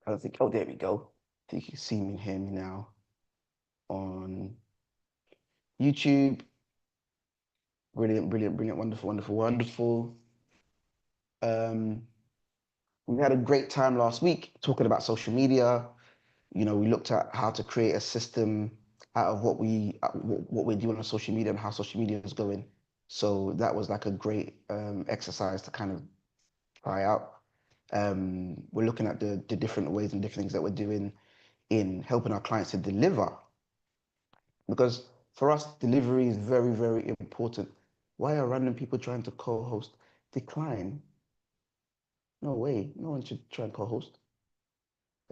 I don't think, oh, there we go. I think you can see me and hear me now on YouTube. Brilliant, brilliant, brilliant, wonderful, wonderful, wonderful. Um, we had a great time last week talking about social media. We looked at how to create a system out of what we're doing on social media and how social media is going. So that was like a great exercise to kind of try out. We're looking at the different ways and different things that we're doing in helping our clients to deliver. Because for us, delivery is very, very important. Why are random people trying to co-host? Decline. No way. No one should try and co-host.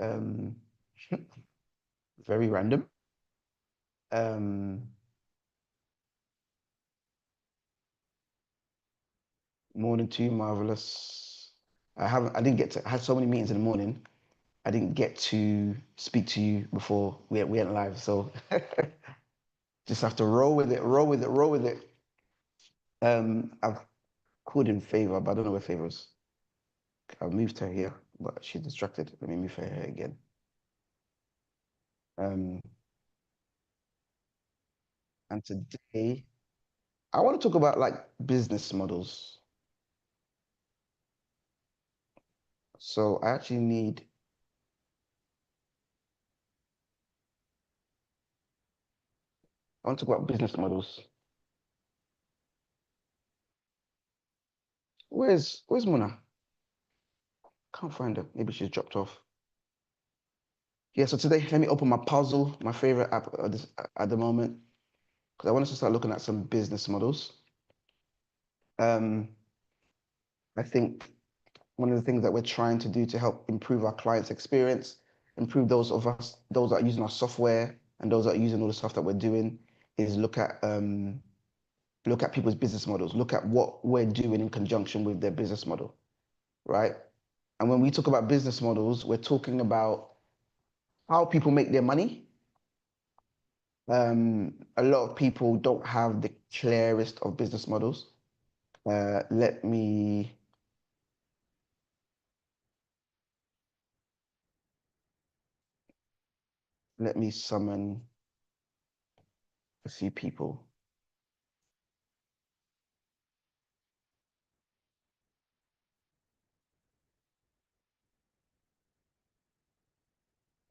Um, very random. Um, Morning to you, marvelous. I didn't get to, I had so many meetings in the morning. I didn't get to speak to you before we went live. So just have to roll with it, roll with it, roll with it. I've called in Favor, but I don't know where Favor is. I've moved her here, but she's distracted. Let me move her here again. Um, and today I want to talk about like business models. So I actually need, I want to talk about business models. Where's Mona? Can't find her. Maybe she's dropped off. Yeah, so today let me open my puzzle, my favorite app at the moment, because I want us to start looking at some business models. Um, I think one of the things that we're trying to do to help improve our clients' experience, improve those that are using our software and those that are using all the stuff that we're doing, is look at people's business models, look at what we're doing in conjunction with their business model, right? And when we talk about business models, we're talking about how people make their money. A lot of people don't have the clearest of business models. Uh, let me let me summon a few people.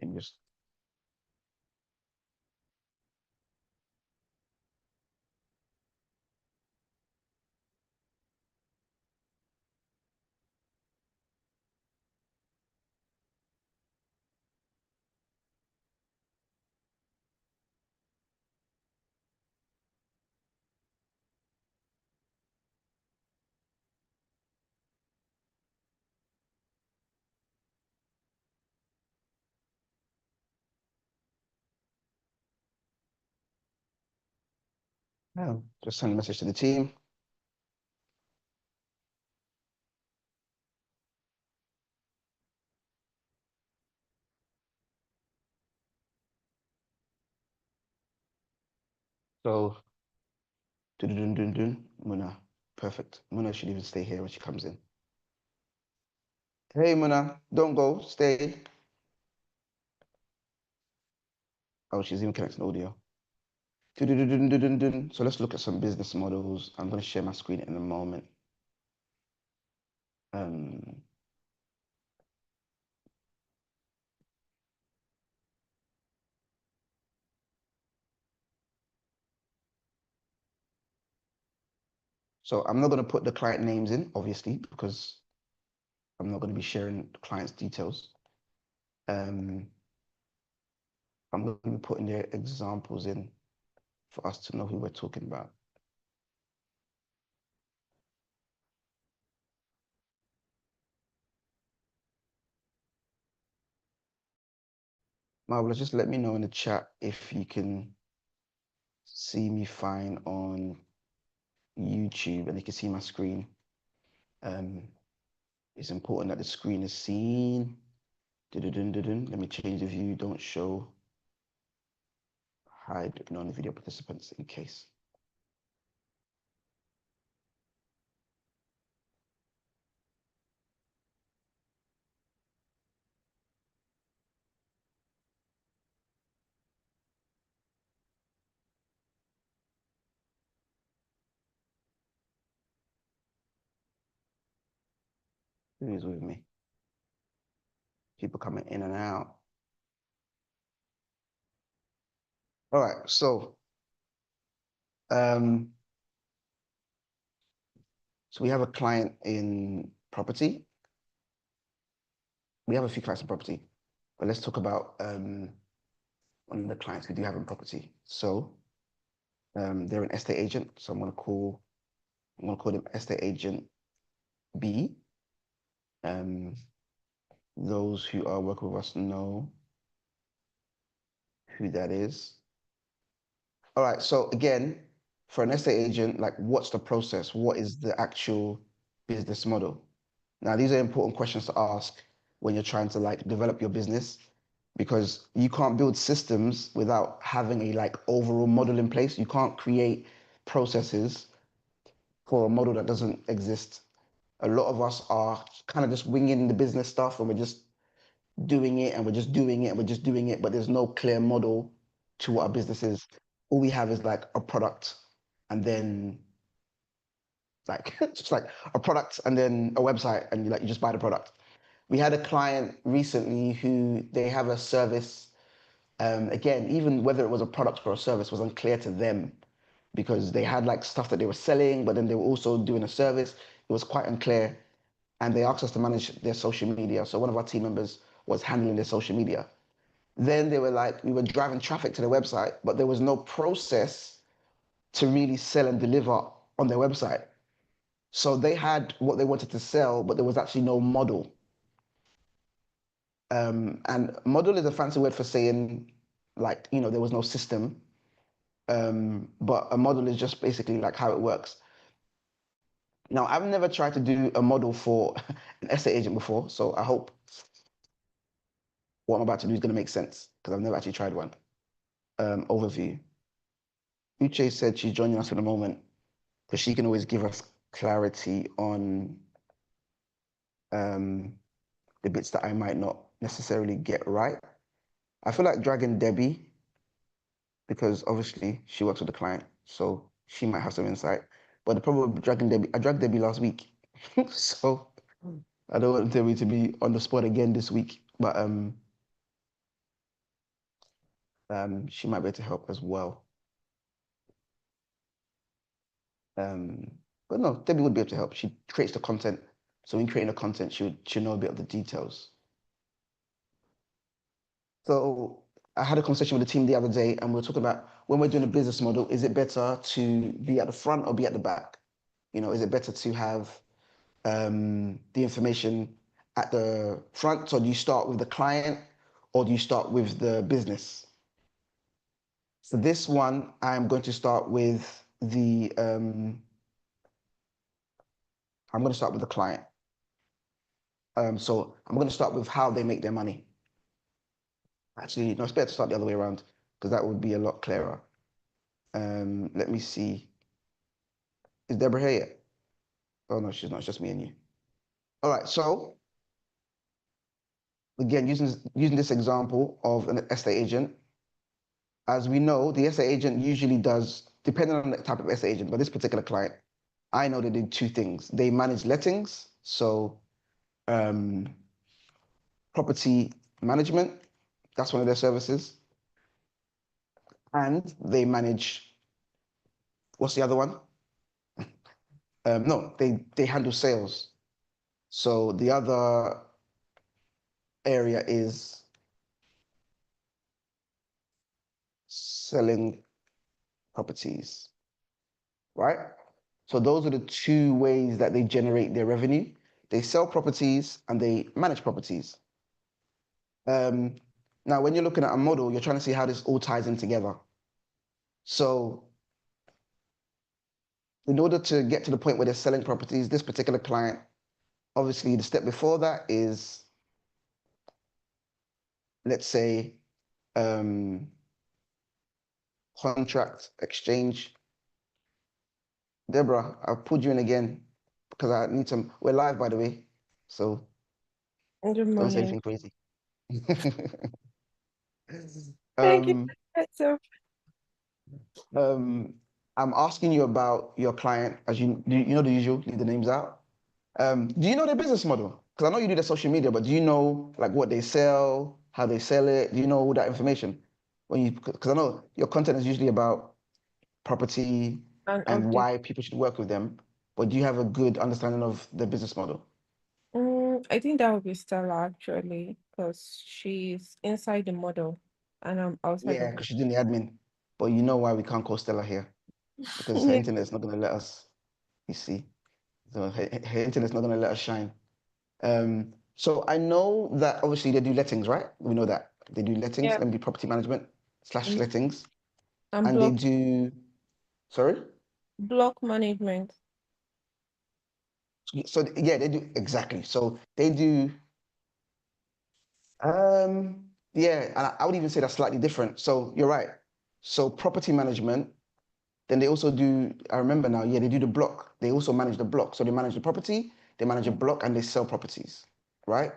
And just just send a message to the team. So, dun dun dun dun, Muna, perfect. Muna should even stay here when she comes in. Hey, Muna, don't go, stay. Oh, she's even connecting audio. Dun dun dun dun dun dun. So let's look at some business models. I'm going to share my screen in a moment. Um, so I'm not going to put the client names in, obviously, because I'm not going to be sharing the client's details. Um, I'm going to be putting their examples in for us to know who we're talking about. Marvelous, just let me know in the chat if you can see me fine on YouTube and you can see my screen. Um, it's important that the screen is seen. Let me change the view, don't show, hide non-video participants in case. Who's with me? People coming in and out. All right, so um, so we have a client in property. We have a few clients in property, but let's talk about one of the clients we do have in property. So they're an estate agent. So I'm gonna call them estate agent B. Those who are working with us know who that is. All right, so again, for an estate agent, like what's the process? What is the actual business model? Now, these are important questions to ask when you're trying to like develop your business, because you can't build systems without having a like overall model in place. You can't create processes for a model that doesn't exist. A lot of us are kind of just winging the business stuff, and we're just doing it and we're just doing it and we're just doing it, but there's no clear model to what our business is. All we have is like a product, and then like just like a product and then a website, and you just buy the product. We had a client recently who they have a service. Again, even whether it was a product or a service was unclear to them, because they had like stuff that they were selling, but then they were also doing a service. It was quite unclear, and they asked us to manage their social media. So one of our team members was handling their social media. Then they were like, we were driving traffic to the website, but there was no process to really sell and deliver on their website. So they had what they wanted to sell, but there was actually no model. And model is a fancy word for saying, like, there was no system. But a model is just basically like how it works. Now, I've never tried to do a model for an estate agent before, so I hope what I'm about to do is going to make sense, because I've never actually tried one. Overview. Uche said she's joining us in a moment, because she can always give us clarity on the bits that I might not necessarily get right. I feel like dragging Debbie, because obviously she works with the client, so she might have some insight. But the problem with dragging Debbie, I dragged Debbie last week, so I don't want Debbie to be on the spot again this week. But she might be able to help as well. But no, Debbie would be able to help. She creates the content, so in creating the content, she know a bit of the details. So I had a conversation with the team the other day, and we were talking about, when we're doing a business model, is it better to be at the front or be at the back? Is it better to have the information at the front? So do you start with the client or do you start with the business? So this one, I'm going to start with I'm going to start with the client. So I'm going to start with how they make their money. Actually, no, it's better to start the other way around, because that would be a lot clearer. Let me see. Is Deborah here yet? Oh no, she's not. It's just me and you. All right. So again, using this example of an estate agent, as we know, the estate agent usually does, depending on the type of estate agent, but this particular client, I know they did two things. They manage lettings, so property management, that's one of their services, and they manage, what's the other one? No, they handle sales. So the other area is selling properties, right? So those are the two ways that they generate their revenue. They sell properties and they manage properties. Now, when you're looking at a model, you're trying to see how this all ties in together. So in order to get to the point where they're selling properties, this particular client, obviously the step before that is, let's say, contract exchange. Deborah, I've pulled you in again because I need some. We're live, by the way, so Good don't say morning. anything crazy. Thank you. um, So, I'm asking you about your client, as you know the usual, leave the names out. Do you know their business model? because I know you do the social media, but do you know like what they sell, how they sell it? Do you know all that information? When you, because I know your content is usually about property And and update. why people should work with them, but do you have a good understanding of the business model? I think that would be Stella actually, because she's inside the model and I'm outside Yeah, of it. because she's doing the admin. But you know why we can't call Stella here? Because her Yeah. internet's not going to let us, you see. So her internet's not going to let us shine. So I know that obviously they do lettings, right? We know that. They do lettings, Yeah. let me do property management slash And lettings. and And they do, sorry? block management. So yeah, they do, exactly. So they do, yeah, and I would even say that's slightly different. So you're right. So property management. Then they also do, I remember now, yeah, they do the block. They also manage the block. So they manage the property, they manage a block, and they sell properties, right?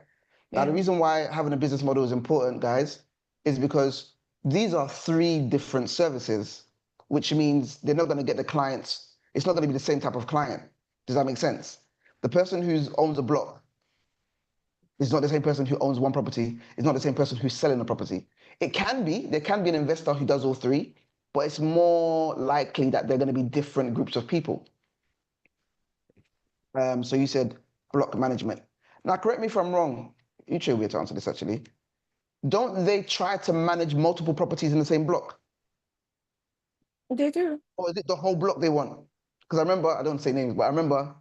Now, the Yeah. reason why having a business model is important, guys, is because these are three different services, which means they're not going to get the clients. It's not going to be the same type of client. Does that make sense? The person who owns a block is not the same person who owns one property. It's not the same person who's selling a property. It can be. There can be an investor who does all three, but it's more likely that they're going to be different groups of people. So you said block management. Now, correct me if I'm wrong. You should be able to answer this actually. Don't they try to manage multiple properties in the same block? They do. Or is it the whole block they want? Because I remember, I don't say names, but I remember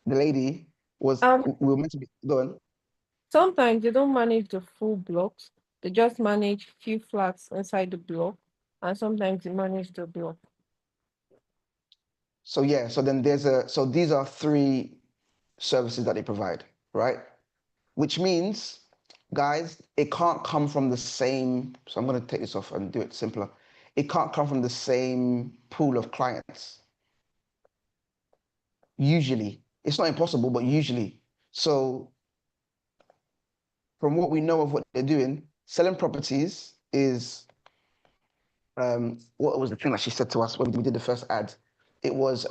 the lady was, Um we were meant to be going. Sometimes they don't manage the full blocks. They just manage few flats inside the block, and sometimes they manage the block. So yeah, so these are three services that they provide, right? Which means, guys, it can't come from the same. So I'm going to take this off and do it simpler. It can't come from the same pool of clients. Usually, it's not impossible, but usually. So, from what we know of what they're doing, selling properties is what was the thing that she said to us when we did the first ad? It was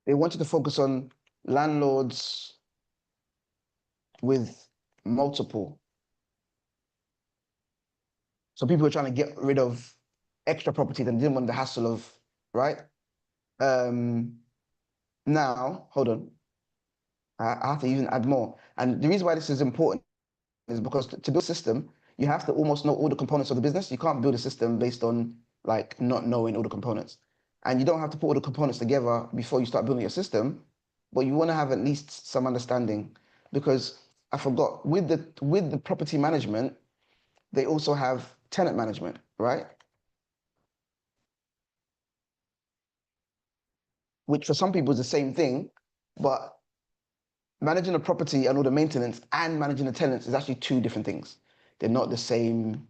they wanted to focus on landlords with multiple. So people were trying to get rid of extra property and didn't want the hassle of, right? Um, Now, hold on. I have to even add more. And the reason why this is important is because to build a system, you have to almost know all the components of the business. You can't build a system based on like not knowing all the components. And you don't have to put all the components together before you start building your system, but you want to have at least some understanding because I forgot with the property management, they also have tenant management, right? Which for some people is the same thing, but managing a property and all the maintenance and managing the tenants is actually two different things. They're not the same.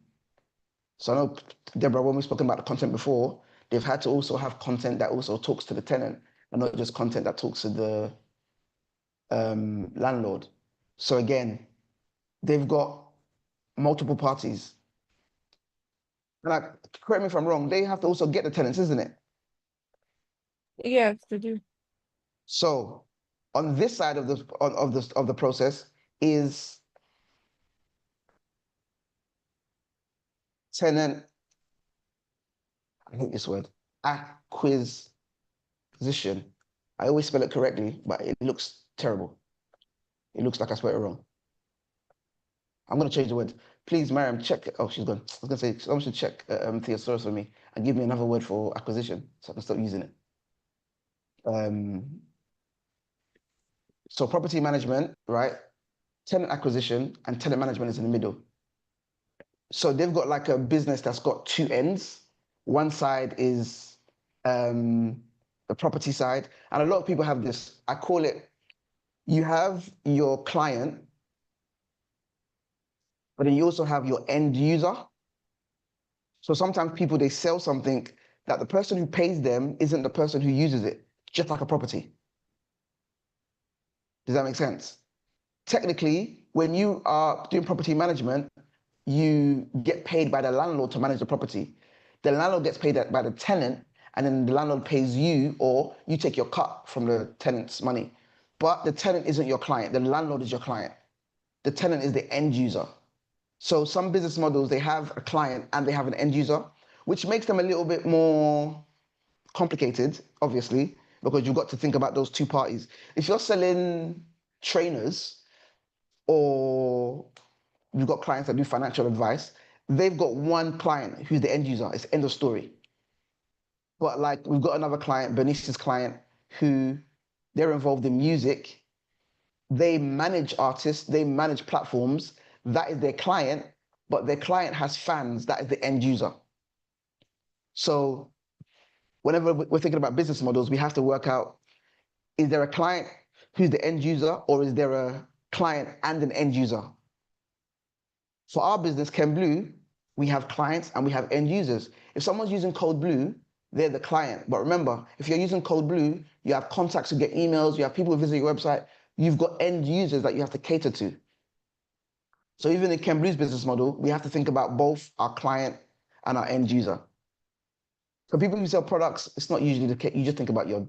So I know, Deborah, when we've spoken about the content before, they've had to also have content that also talks to the tenant and not just content that talks to the landlord. So again, they've got multiple parties. And correct me if I'm wrong, they have to also get the tenants, isn't it? Yes, they do. So on this side of the process is tenant, I hate this word, acquisition. I always spell it correctly, but it looks terrible. It looks like I spelled it wrong. I'm going to change the word. Please, Mariam, check. Oh, she's gone. I was going to say, someone should check thesaurus for me and give me another word for acquisition so I can stop using it. Um, so property management, right? Tenant acquisition and tenant management is in the middle. So they've got like a business that's got two ends. One side is the property side. And a lot of people have this, I call it, you have your client, but then you also have your end user. So sometimes people, they sell something that the person who pays them isn't the person who uses it, just like a property. Does that make sense? Technically, when you are doing property management, you get paid by the landlord to manage the property. The landlord gets paid by the tenant, and then the landlord pays you, or you take your cut from the tenant's money. But the tenant isn't your client. The landlord is your client. The tenant is the end user. So some business models, they have a client and they have an end user, which makes them a little bit more complicated, obviously, because you've got to think about those two parties. If you're selling trainers, or you've got clients that do financial advice, they've got one client who's the end user. It's end of story. But like we've got another client, Bernice's client, who they're involved in music. They manage artists, they manage platforms. That is their client, but their client has fans. That is the end user. So whenever we're thinking about business models, we have to work out, is there a client who's the end user, or is there a client and an end user? For our business, Ken Blue, we have clients and we have end users. If someone's using Code Blue, they're the client. But remember, if you're using Code Blue, you have contacts who get emails, you have people who visit your website, you've got end users that you have to cater to. So even in Ken Blue's business model, we have to think about both our client and our end user. So people who sell products, it's not usually the case. You just think about your,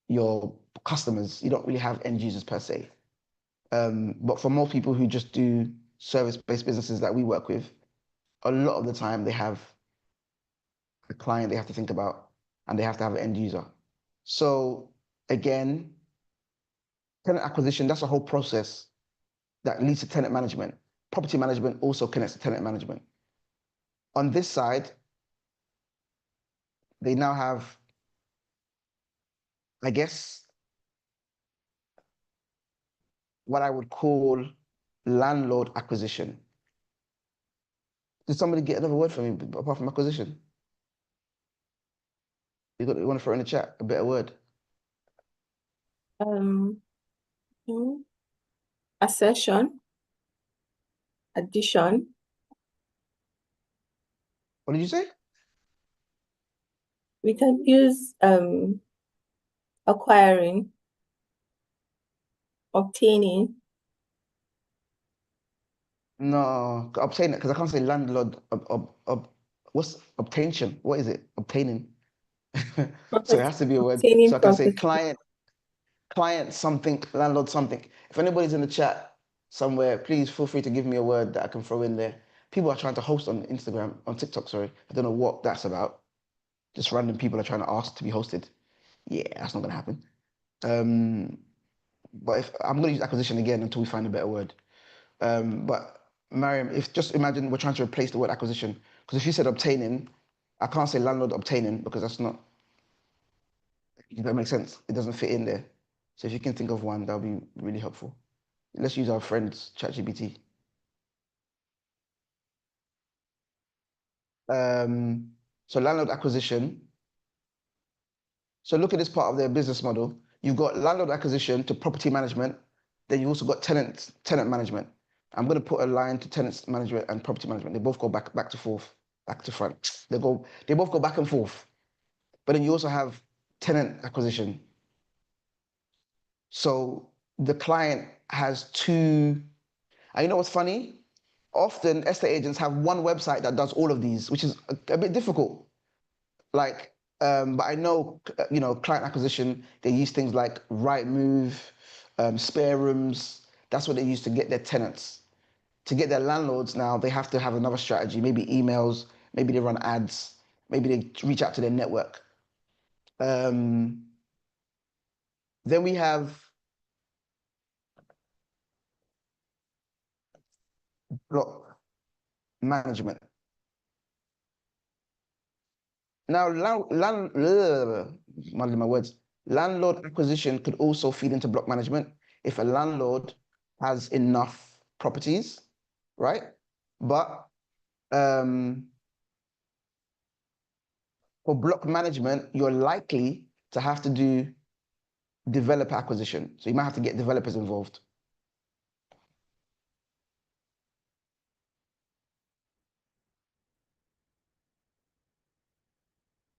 your customers. You don't really have end users per se. But for most people who just do service-based businesses that we work with, a lot of the time they have a client they have to think about, and they have to have an end user. So again, tenant acquisition, that's a whole process that leads to tenant management. Property management also connects to tenant management. On this side, they now have, I guess, what I would call landlord acquisition. Did somebody get another word for me apart from acquisition? You want to throw in the chat a better word? Hmm, Accession, addition. What did you say? We can use acquiring, obtaining. No, obtain it, because I can't say landlord. What's obtaintion? What is it? Obtaining. So it has to be a word. Obtaining So I can say property. client something, landlord something. If anybody's in the chat somewhere, please feel free to give me a word that I can throw in there. People are trying to host on Instagram, on TikTok, sorry. I don't know what that's about. Just random people are trying to ask to be hosted. Yeah, that's not gonna happen. But if I'm gonna use acquisition again until we find a better word. But Mariam, if just imagine we're trying to replace the word acquisition, because if you said obtaining, I can't say landlord obtaining because that's not, does that make sense? It doesn't fit in there. So if you can think of one, that would be really helpful. Let's use our friends, ChatGPT. So landlord acquisition. So look at this part of their business model. You've got landlord acquisition to property management. Then you also got tenant management. I'm going to put a line to tenants management and property management. They both go back to forth, back to front. They both go back and forth. But then you also have tenant acquisition. So the client has two. And you know what's funny? Often estate agents have one website that does all of these, which is a bit difficult. Like, but I know, client acquisition, they use things like Rightmove, spare rooms. That's what they use to get their tenants. To get their landlords now, they have to have another strategy, maybe emails, maybe they run ads, maybe they reach out to their network. Then we have block management. Now, my words. Landlord acquisition could also feed into block management if a landlord has enough properties, right? But for block management, you're likely to have to do developer acquisition. So you might have to get developers involved.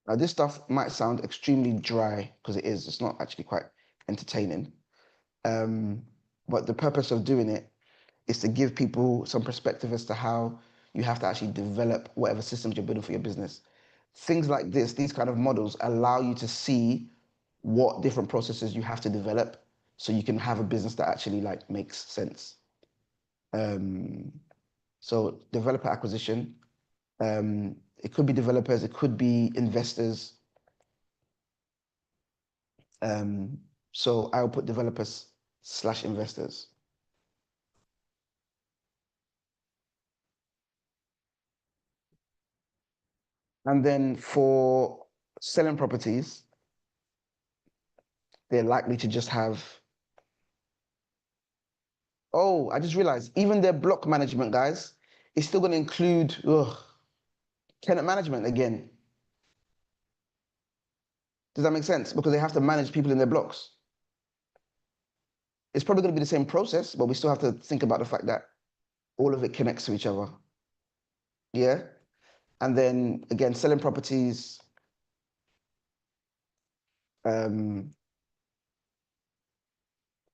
Now, this stuff might sound extremely dry because it is. It's not actually quite entertaining. But the purpose of doing it is to give people some perspective as to how you have to actually develop whatever systems you're building for your business. things like this, these kind of models allow you to see what different processes you have to develop so you can have a business that actually like makes sense. So developer acquisition, it could be developers, it could be investors. So I'll put developers/investors. And then for selling properties, they're likely to just have, oh, I just realized even their block management, guys, is still going to include tenant management again. Does that make sense? Because they have to manage people in their blocks. It's probably going to be the same process, but we still have to think about the fact that all of it connects to each other. Yeah. And then again, selling properties,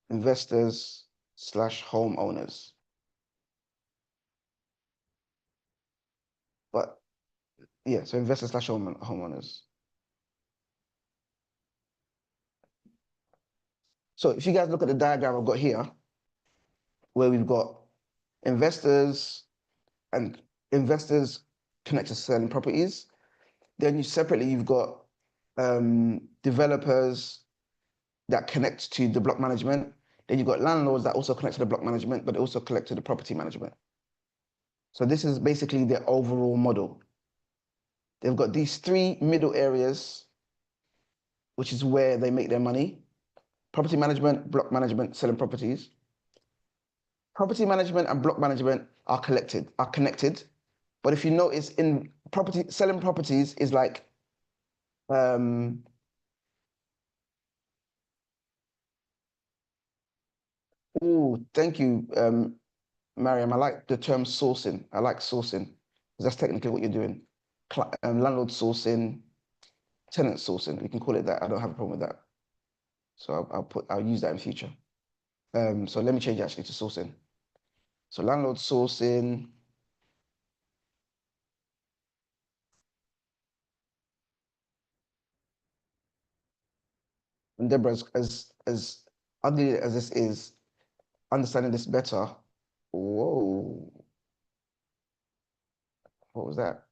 investors/homeowners. But yeah, so investors/homeowners. So if you guys look at the diagram I've got here, where we've got investors and investors connect to selling properties, then separately you've got developers that connect to the block management. Then you've got landlords that also connect to the block management, but they also connect to the property management. So this is basically their overall model. They've got these three middle areas, which is where they make their money: property management, block management, selling properties. Property management and block management are connected. But if you notice, in property, selling properties is like oh, thank you, Mariam. I like the term sourcing. I like sourcing because that's technically what you're doing. Landlord sourcing, tenant sourcing. We can call it that. I don't have a problem with that. So I'll use that in future. So let me change it actually to sourcing. So landlord sourcing. And Deborah, as ugly as this is, understanding this better. Whoa, what was that?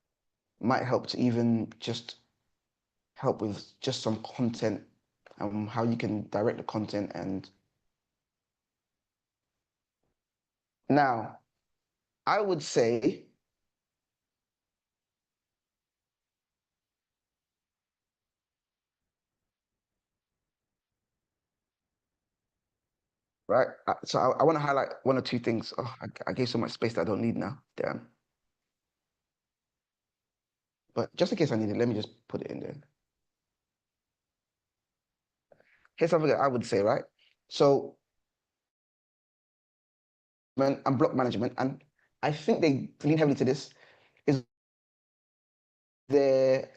Might help to even just help with just some content and how you can direct the content. And now I would say right. So I want to highlight one or two things. Oh, I gave so much space that I don't need now. Damn. But just in case I need it, let me just put it in there. Here's something that I would say, right? So, and block management, and I think they lean heavily to this, is their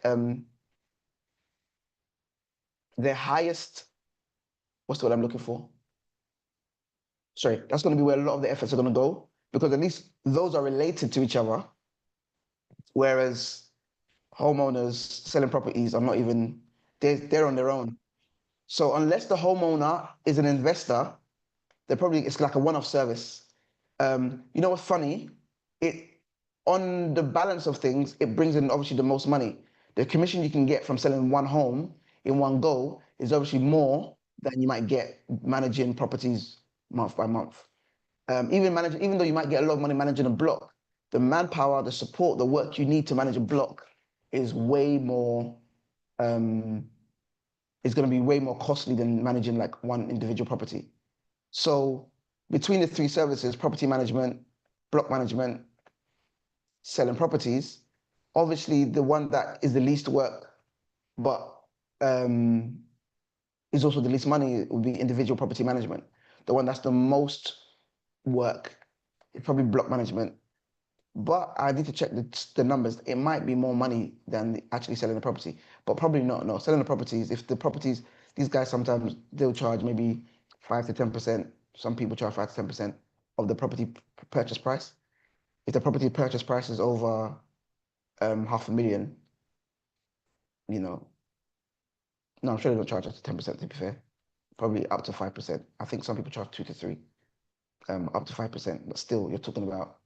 highest, what's the word I'm looking for? Sorry, that's going to be where a lot of the efforts are going to go, because at least those are related to each other. Whereas homeowners selling properties are not even, they're on their own. So unless the homeowner is an investor, it's like a one-off service. You know what's funny? On the balance of things, it brings in obviously the most money. The commission you can get from selling one home in one go is obviously more than you might get managing properties month by month. Even though you might get a lot of money managing a block, the manpower, the support, the work you need to manage a block is way more, is going to be way more costly than managing like one individual property. So between the three services, property management, block management, selling properties, obviously the one that is the least work, but is also the least money would be individual property management. The one that's the most work is probably block management. But I need to check the numbers. It might be more money than actually selling the property, but probably not. No, selling the properties, if the properties, these guys sometimes they'll charge maybe 5 to 10%. Some people charge 5 to 10% of the property purchase price. If the property purchase price is over 500,000, you know, no, I'm sure they don't charge us 10%, to be fair. Probably up to 5%. I think some people charge 2 to 3, up to 5%, but still you're talking about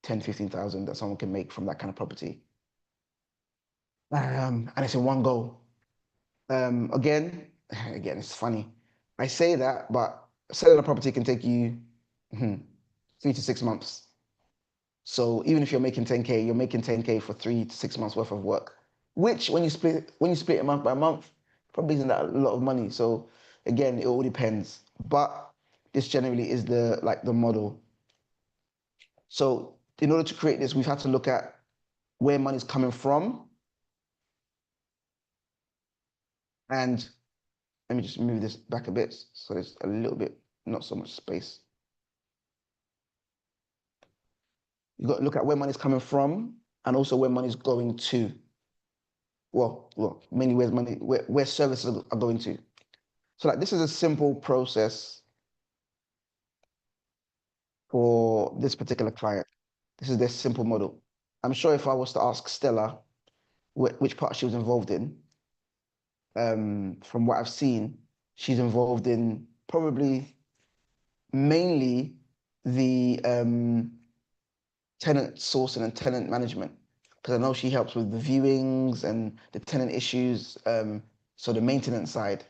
10, 15,000 that someone can make from that kind of property. And it's in one go. Again, it's funny. I say that, but selling a property can take you 3 to 6 months. So even if you're making 10K, you're making 10K for 3 to 6 months worth of work, which when you split it month by month, probably isn't that a lot of money. So again, it all depends. But this generally is the model. So in order to create this, we've had to look at where money's coming from. And let me just move this back a bit so there's a little bit, not so much space. You've got to look at where money's coming from and also where money's going to. Well, mainly where services are going to. So like this is a simple process for this particular client. This is their simple model. I'm sure if I was to ask Stella which part she was involved in, from what I've seen, she's involved in probably mainly the tenant sourcing and tenant management, because I know she helps with the viewings and the tenant issues, so the maintenance side.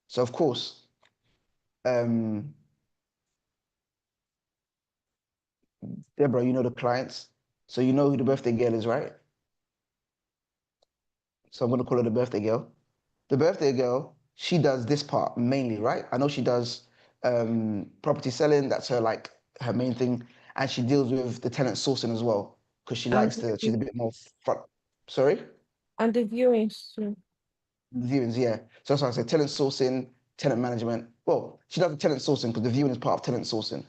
So of course, Deborah, you know the clients, so you know who the birthday girl is, right? So I'm gonna call her the birthday girl. The birthday girl, she does this part mainly, right? I know she does property selling, that's her main thing, and she deals with the tenant sourcing as well, because she likes she's a bit more front. Sorry? And the viewings too. Viewings, yeah. So that's why I said tenant sourcing, tenant management. Well, she does the tenant sourcing because the viewing is part of tenant sourcing.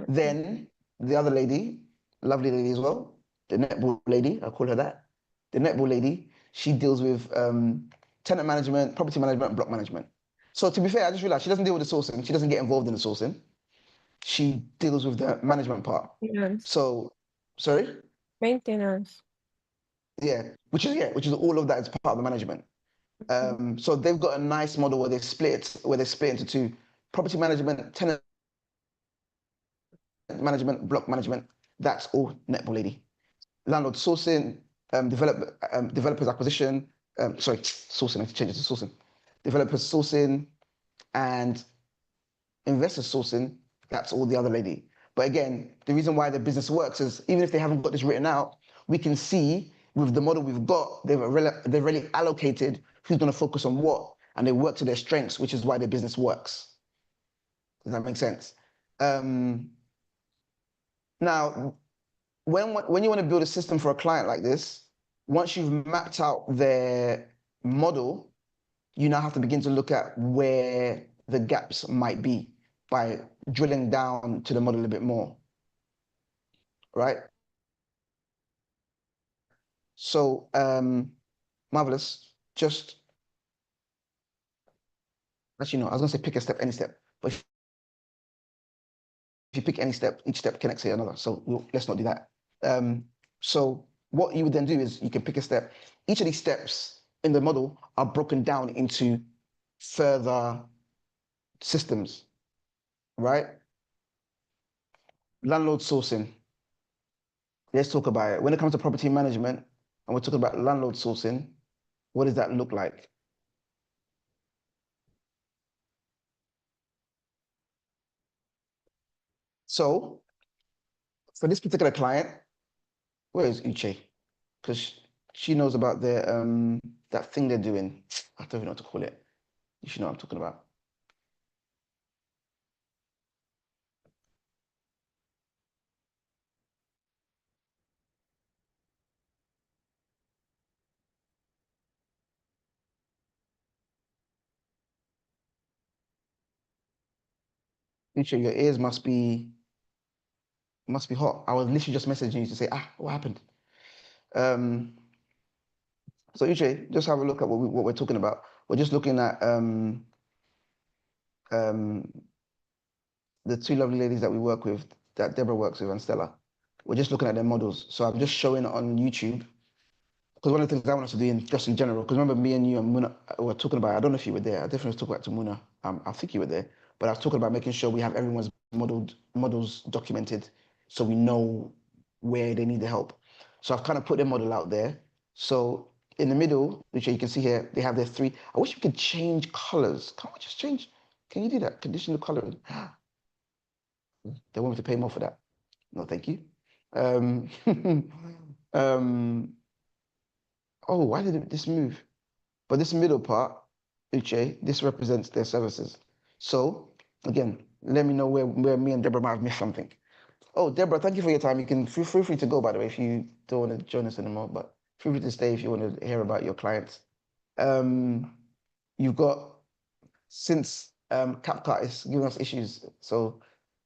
Then the other lady, lovely lady as well, the netball lady, I call her that. The netball lady, she deals with tenant management, property management, and block management. So to be fair, I just realized she doesn't deal with the sourcing. She doesn't get involved in the sourcing. She deals with the management part. Maintenance. So, sorry? Maintenance. Yeah, which is all of that is part of the management. So they've got a nice model where they split into two: property management, tenant management, block management. That's all netball lady. Landlord sourcing, developers acquisition. Sorry, sourcing. I have to change it to sourcing. Developers sourcing and investor sourcing. That's all the other lady. But again, the reason why the business works is even if they haven't got this written out, we can see with the model we've got, they've really allocated who's going to focus on what, and they work to their strengths, which is why their business works. Does that make sense? Now, when you want to build a system for a client like this, once you've mapped out their model, you now have to begin to look at where the gaps might be by drilling down to the model a bit more, right? So, Marvelous, just, actually, no, I was gonna say pick a step, any step, but if you pick any step, each step connects to another. So let's not do that. So what you would then do is you can pick a step. Each of these steps in the model are broken down into further systems, right? Landlord sourcing. Let's talk about it. When it comes to property management, and we're talking about landlord sourcing, what does that look like? So for this particular client, where is Uche? Because she knows about their that thing they're doing. I don't even know what to call it. You should know what I'm talking about. Uche, your ears must be hot. I was literally just messaging you to say, what happened? So Uche, just have a look at what we're talking about. We're just looking at the two lovely ladies that we work with, that Deborah works with, and Stella. We're just looking at their models. So I'm just showing on YouTube because one of the things I want us to do just in general, because remember me and you and Muna were talking about, I don't know if you were there, I definitely was talking about to Muna, I think you were there, but I was talking about making sure we have everyone's models documented so we know where they need the help. So I've kind of put their model out there. So in the middle, which you can see here, they have their three. I wish we could change colors. Can't we just change? Can you do that? Conditional coloring. They want me to pay more for that. No, thank you. Um, um, oh, why did this move? But this middle part, Uche, this represents their services. So again, let me know where me and Deborah might have missed something. Oh, Deborah, thank you for your time. You can feel free to go, by the way, if you don't want to join us anymore, but feel free to stay if you want to hear about your clients. You've got, since CapCut is giving us issues, so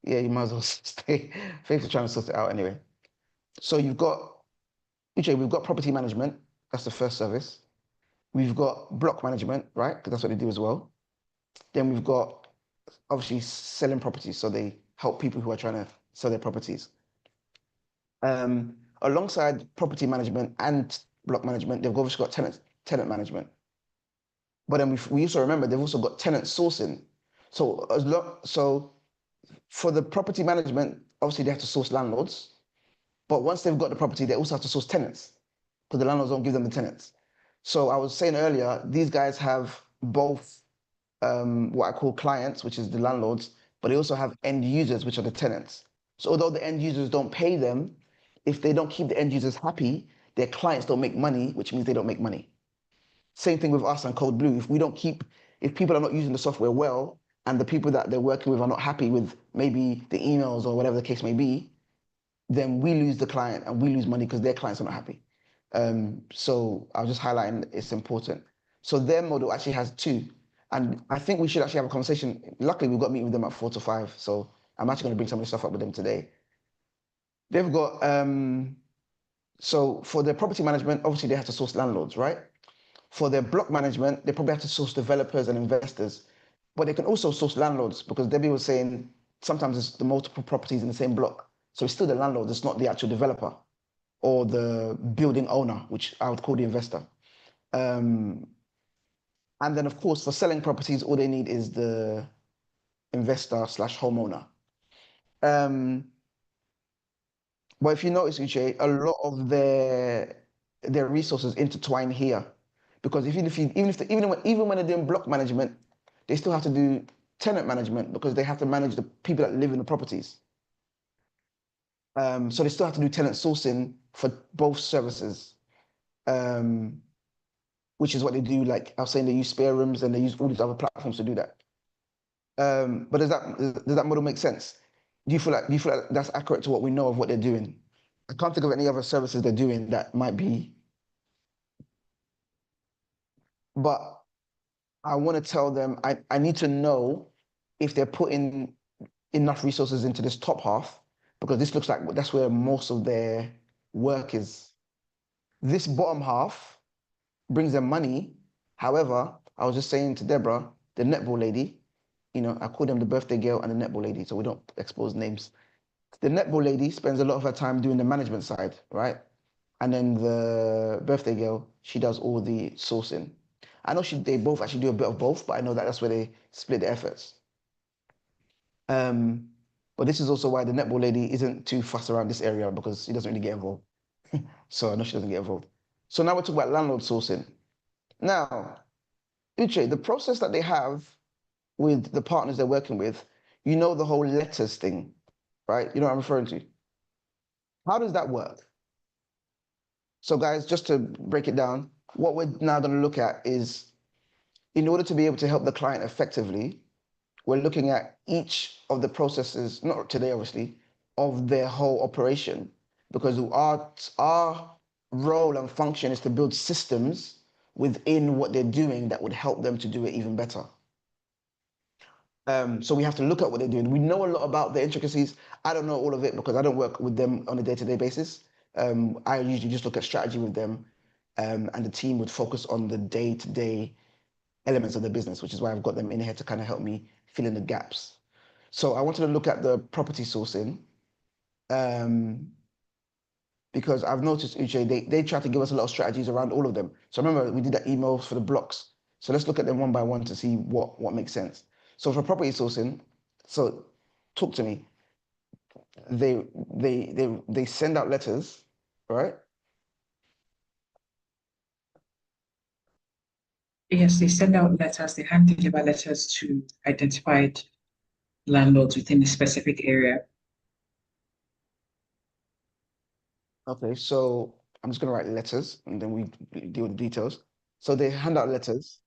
yeah, you might as well stay. Thanks for trying to sort it out anyway. So you've got, Uche, we've got property management. That's the first service. We've got block management, right? Because that's what they do as well. Then we've got obviously selling properties. So they help people who are trying to sell their properties. Alongside property management and block management, they've obviously got tenant management. But then we also remember they've also got tenant sourcing. So for the property management, obviously they have to source landlords. But once they've got the property, they also have to source tenants because the landlords don't give them the tenants. So I was saying earlier, these guys have both what I call clients, which is the landlords, but they also have end users, which are the tenants. So although the end users don't pay them, if they don't keep the end users happy, their clients don't make money, which means they don't make money. Same thing with us and Code Blue. If people are not using the software well, and the people that they're working with are not happy with maybe the emails or whatever the case may be, then we lose the client and we lose money because their clients are not happy. So I was just highlighting it's important. So their model actually has two. And I think we should actually have a conversation. Luckily, we've got a meeting with them at 4 to 5. So I'm actually going to bring some of the stuff up with them today. They've got, so for their property management, obviously they have to source landlords, right? For their block management, they probably have to source developers and investors. But they can also source landlords because Debbie was saying sometimes it's the multiple properties in the same block. So it's still the landlord, it's not the actual developer or the building owner, which I would call the investor. And then, of course, for selling properties, all they need is the investor slash homeowner. But if you notice, Uche, a lot of their resources intertwine here, because even when they're doing block management, they still have to do tenant management because they have to manage the people that live in the properties. So they still have to do tenant sourcing for both services, which is what they do. Like I was saying, they use spare rooms and they use all these other platforms to do that. But does that model make sense? Do you feel like that's accurate to what we know of what they're doing? I can't think of any other services they're doing that might be. But I want to tell them I need to know if they're putting enough resources into this top half, because this looks like that's where most of their work is. This bottom half brings them money. However, I was just saying to Deborah, the netball lady, I call them the birthday girl and the netball lady, so we don't expose names. The netball lady spends a lot of her time doing the management side, right? And then the birthday girl, she does all the sourcing. I know they both actually do a bit of both, but I know that's where they split the efforts. But this is also why the netball lady isn't too fussed around this area because she doesn't really get involved. So I know she doesn't get involved. So now we're talking about landlord sourcing. Now, Uche, the process that they have with the partners they're working with, the whole letters thing, right? You know what I'm referring to? How does that work? So guys, just to break it down, what we're now going to look at is, in order to be able to help the client effectively, we're looking at each of the processes, not today obviously, of their whole operation, because our role and function is to build systems within what they're doing that would help them to do it even better. So we have to look at what they're doing. We know a lot about the intricacies. I don't know all of it because I don't work with them on a day-to-day basis. I usually just look at strategy with them, and the team would focus on the day-to-day elements of the business, which is why I've got them in here to kind of help me fill in the gaps. So I wanted to look at the property sourcing. because I've noticed, Uche, they try to give us a lot of strategies around all of them. So remember, we did that emails for the blocks. So let's look at them one by one to see what makes sense. So for property sourcing, so talk to me. They send out letters, right? Yes, they send out letters, they hand deliver letters to identified landlords within a specific area. Okay, so I'm just gonna write letters and then we deal with the details. So they hand out letters,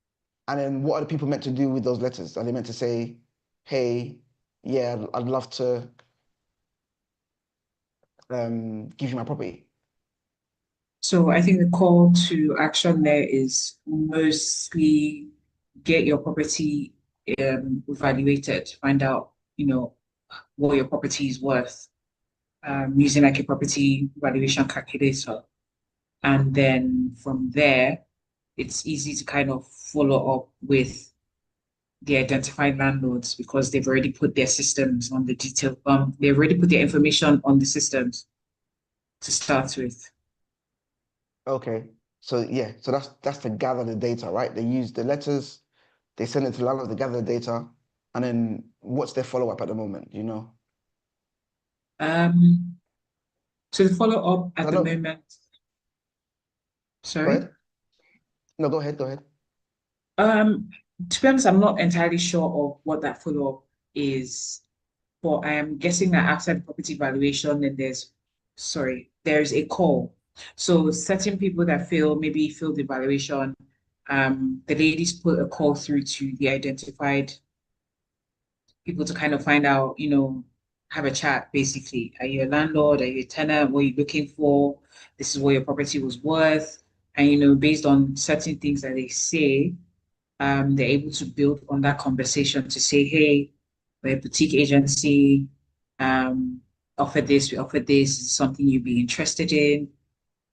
and then what are the people meant to do with those letters? Are they meant to say, hey, yeah, I'd love to give you my property? So I think the call to action there is mostly get your property evaluated, find out, what your property is worth, using like a property valuation calculator. And then from there, it's easy to kind of follow up with the identified landlords because they've already put their systems on the detail. They've already put their information on the systems to start with. Okay, so yeah, so that's to gather the data, right? They use the letters, they send it to landlords, they gather the data, and then what's their follow-up at the moment, you know? Um, so the follow up at I the don't, moment, go sorry. ahead. No, go ahead, go ahead. To be honest, I'm not entirely sure of what that follow up is, but I am guessing that after the property valuation, then there's a call. So certain people that maybe failed the valuation, the ladies put a call through to the identified people to kind of find out, have a chat basically. Are you a landlord? Are you a tenant? What are you looking for? This is what your property was worth. And, based on certain things that they say, they're able to build on that conversation to say, hey, we're a boutique agency, offer this, we offer this, is something you'd be interested in,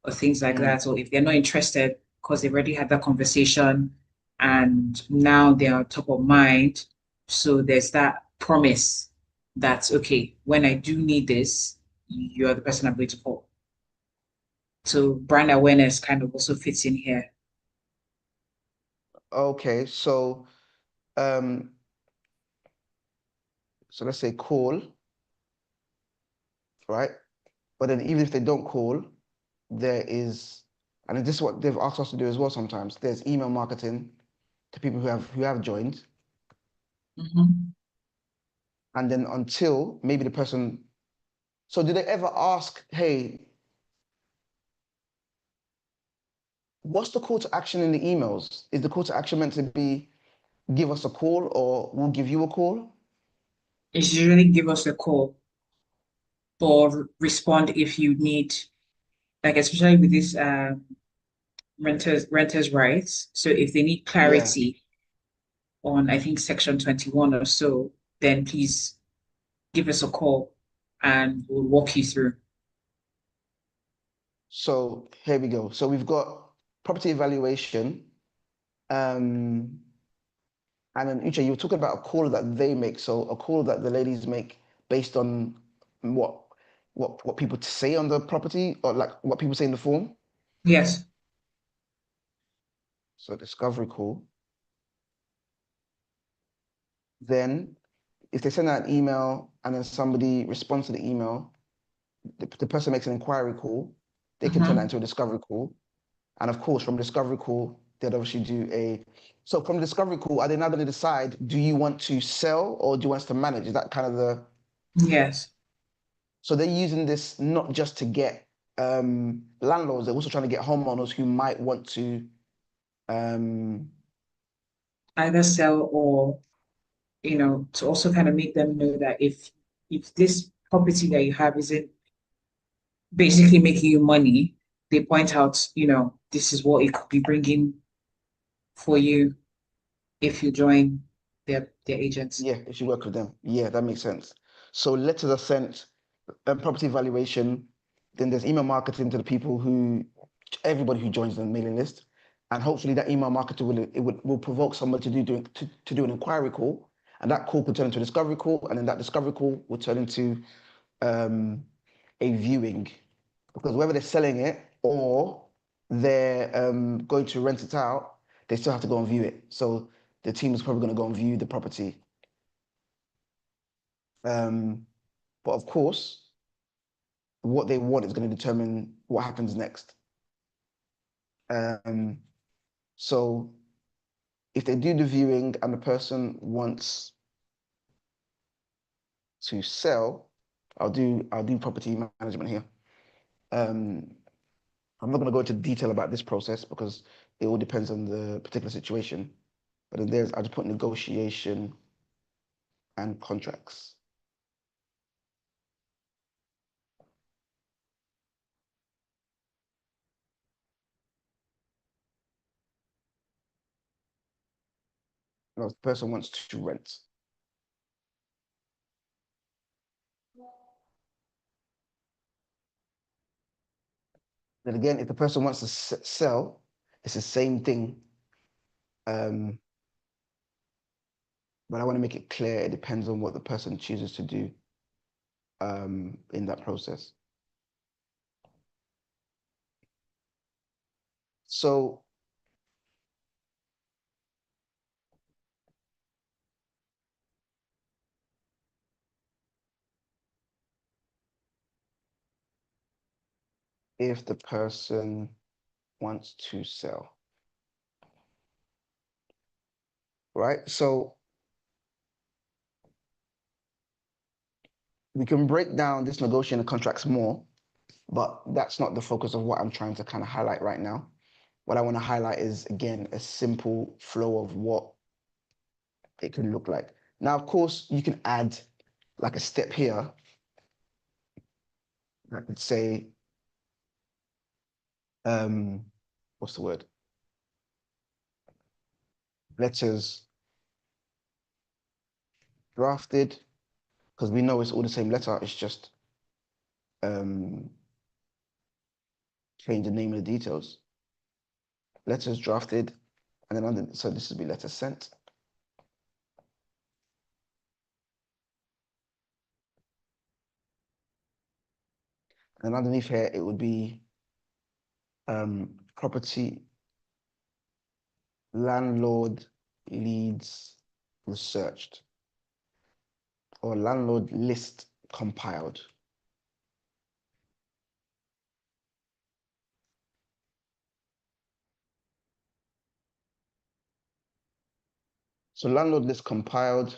or things like that. Or if they're not interested, because they've already had that conversation and now they are top of mind. So there's that promise that, okay, when I do need this, you're the person I'm going to call. So brand awareness kind of also fits in here. Okay, so so let's say call, right? But then even if they don't call, there is, and this is what they've asked us to do as well sometimes, there's email marketing to people who have joined. Mhm. And then until maybe the person, so do they ever ask, hey, what's the call to action in the emails? Is the call to action meant to be give us a call or we'll give you a call? It's usually give us a call or respond if you need, like especially with this renters rights. So if they need Yeah. clarity on, I think, section 21 or so, then please give us a call and we'll walk you through. So here we go. So we've got property evaluation. And then Uche, you were talking about a call that they make. So a call that the ladies make based on what what people say on the property or like what people say in the form. Yes. So discovery call. Then if they send out an email and then somebody responds to the email, the person makes an inquiry call, they can turn that into a discovery call. And of course, from discovery call, they'd obviously do a, so from the discovery call, are they now going to decide, do you want to sell or do you want us to manage? Is that kind of the, Yes. so they're using this not just to get landlords, they're also trying to get homeowners who might want to, Either sell or, to also kind of make them know that if this property that you have isn't basically making you money, they point out, this is what it could be bringing for you if you join their agents. yeah, if you work with them. Yeah, that makes sense. So letters are sent, property valuation, then there's email marketing to the people who, everybody who joins the mailing list. And hopefully that email marketer will provoke somebody to do an inquiry call. And that call could turn into a discovery call. And then that discovery call will turn into a viewing. because whether they're selling it or they're going to rent it out, they still have to go and view it. So the team is probably going to go and view the property. But of course, what they want is going to determine what happens next. So if they do the viewing and the person wants to sell, I'll do property management here. I'm not going to go into detail about this process because it all depends on the particular situation. But then I just put negotiation and contracts. Now, the person wants to rent. Then again, if the person wants to sell, it's the same thing. But I want to make it clear it depends on what the person chooses to do in that process. So if the person wants to sell, right? So we can break down this negotiation and contracts more, but that's not the focus of what I'm trying to kind of highlight right now. What I want to highlight is, again, a simple flow of what it can look like. Now, of course, you can add like a step here. I could say, what's the word? Letters drafted, because we know it's all the same letter, it's just change the name of the details. Letters drafted, and then under, so this would be letter sent. And underneath here, it would be property landlord leads researched, or landlord list compiled. So landlord list compiled.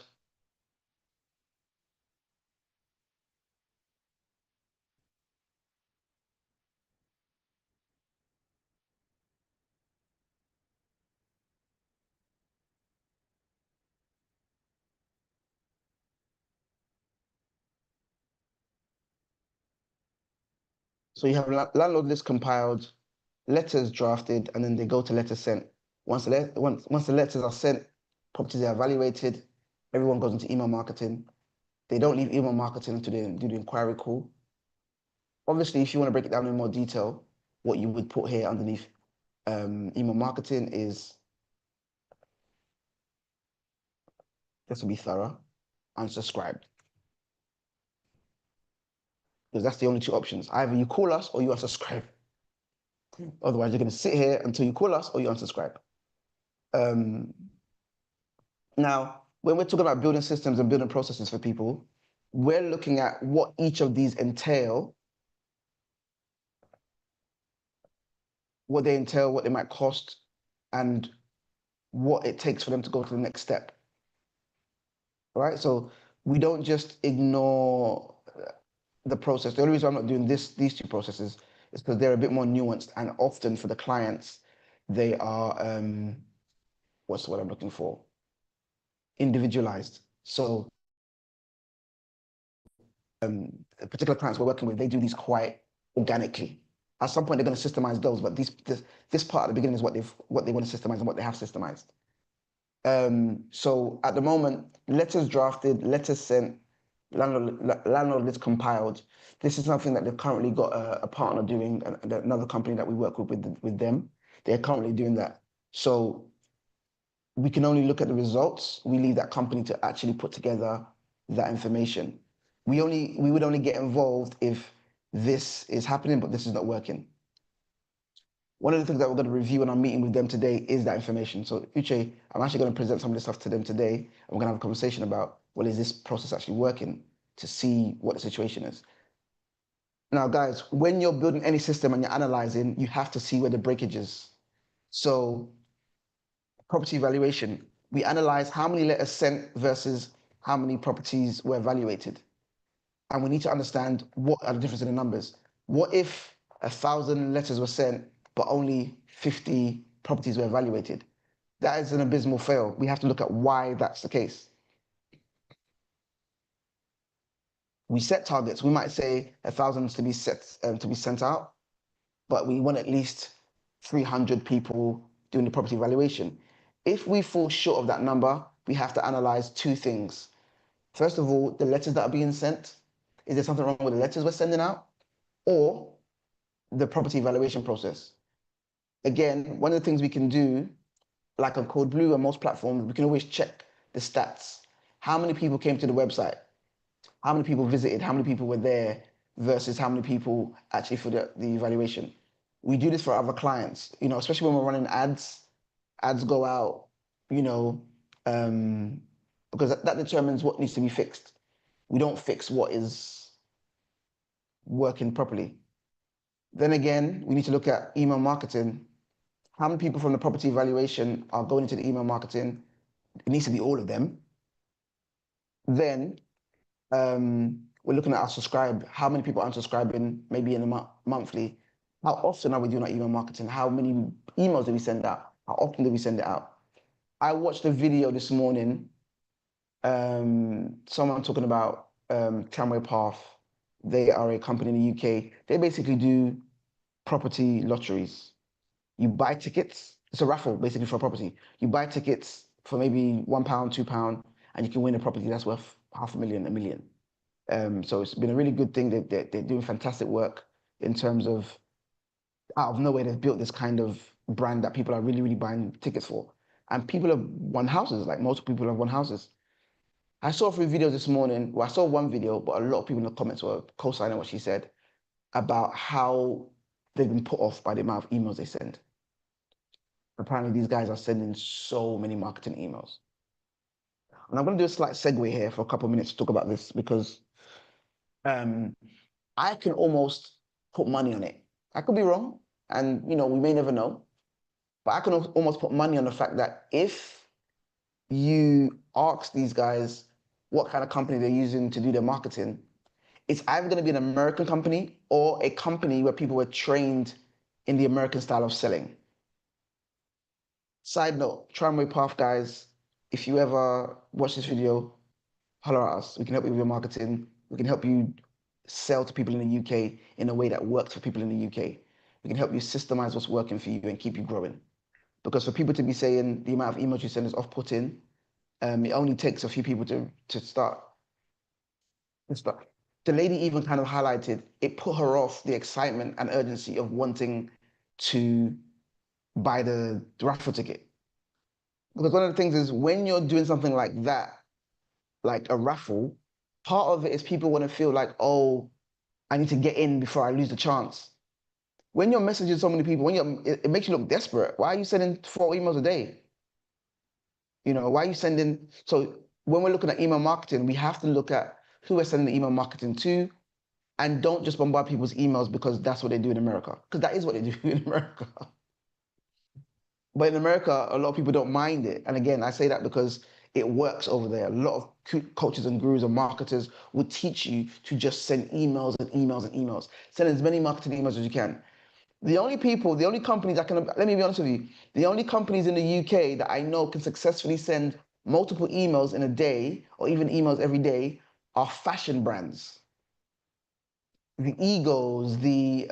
So you have landlord list compiled, letters drafted, and then they go to letters sent. Once the letters are sent, properties are evaluated, everyone goes into email marketing. They don't leave email marketing until they do the inquiry call. Obviously, if you want to break it down in more detail, what you would put here underneath email marketing is, just to be thorough, unsubscribed. Because that's the only two options. Either you call us or you unsubscribe. Otherwise, you're going to sit here until you call us or you unsubscribe. Now, when we're talking about building systems and building processes for people, we're looking at what each of these entail, what they entail, what they might cost, and what it takes for them to go to the next step. All right, so we don't just ignore the process. The only reason I'm not doing these two processes is because they're a bit more nuanced, and often for the clients, they are, what's what I'm looking for? Individualized. So particular clients we're working with, they do these quite organically. At some point, they're going to systemize those, but this part at the beginning is what they want to systemize and what they have systemized. So at the moment, letters drafted, letters sent, landlord list compiled. This is something that they've currently got a partner doing, another company that we work with them. They're currently doing that. So we can only look at the results. We leave that company to actually put together that information. We would only get involved if this is happening, but this is not working. One of the things that we're going to review in our meeting with them today is that information. So Uche, I'm actually going to present some of this stuff to them today, and we're going to have a conversation about, well, is this process actually working, to see what the situation is. Now, guys, when you're building any system and you're analyzing, you have to see where the breakage is. So property valuation, we analyze how many letters sent versus how many properties were evaluated. And we need to understand what are the difference in the numbers. What if 1,000 letters were sent, but only 50 properties were evaluated? That is an abysmal fail. We have to look at why that's the case. We set targets. We might say 1,000 to be sent out, but we want at least 300 people doing the property evaluation. If we fall short of that number, we have to analyze two things. First of all, the letters that are being sent. Is there something wrong with the letters we're sending out? Or the property evaluation process? Again, one of the things we can do, like on Code Blue and most platforms, we can always check the stats. How many people came to the website? How many people visited? How many people were there versus how many people actually for the evaluation? We do this for other clients, you know, especially when we're running ads. Ads go out, you know, because that determines what needs to be fixed. We don't fix what is working properly. Then again, we need to look at email marketing. How many people from the property evaluation are going into the email marketing? It needs to be all of them. Then we're looking at our subscribe. How many people are unsubscribing, maybe in a monthly? How often are we doing our email marketing? How many emails do we send out? How often do we send it out? I watched a video this morning, someone talking about Tramway Path. They are a company in the UK. They basically do property lotteries. You buy tickets. It's a raffle basically for a property. You buy tickets for maybe £1, £2, and you can win a property that's worth $500,000, $1 million. So it's been a really good thing. They're doing fantastic work in terms of, out of nowhere, they've built this kind of brand that people are really, really buying tickets for. And people have won houses, like most people have won houses. I saw 3 videos this morning. Well, I saw one video, but a lot of people in the comments were co-signing what she said about how they've been put off by the amount of emails they send. Apparently, these guys are sending so many marketing emails. And I'm going to do a slight segue here for a couple of minutes to talk about this, because I can almost put money on it. I could be wrong, and you know, we may never know, but I can almost put money on the fact that if you ask these guys what kind of company they're using to do their marketing, it's either going to be an American company or a company where people were trained in the American style of selling. Side note, Tramway Path guys, if you ever watch this video, holler at us. We can help you with your marketing. We can help you sell to people in the UK in a way that works for people in the UK. We can help you systemize what's working for you and keep you growing. Because for people to be saying the amount of emails you send is off-putting, it only takes a few people to start. The lady even kind of highlighted, it put her off the excitement and urgency of wanting to buy the raffle ticket. Because one of the things is when you're doing something like that, like a raffle, part of it is people want to feel like, oh, I need to get in before I lose the chance. When you're messaging so many people, it makes you look desperate. Why are you sending 4 emails a day? You know, why are you sending? So when we're looking at email marketing, we have to look at who we're sending the email marketing to, and don't just bombard people's emails because that's what they do in America, because that is what they do in America. But in America, a lot of people don't mind it. And again, I say that because it works over there. A lot of coaches and gurus and marketers will teach you to just send emails and emails and emails. Send as many marketing emails as you can. The only companies that can, let me be honest with you, the only companies in the UK that I know can successfully send multiple emails in a day, or even emails every day, are fashion brands. The Egos, the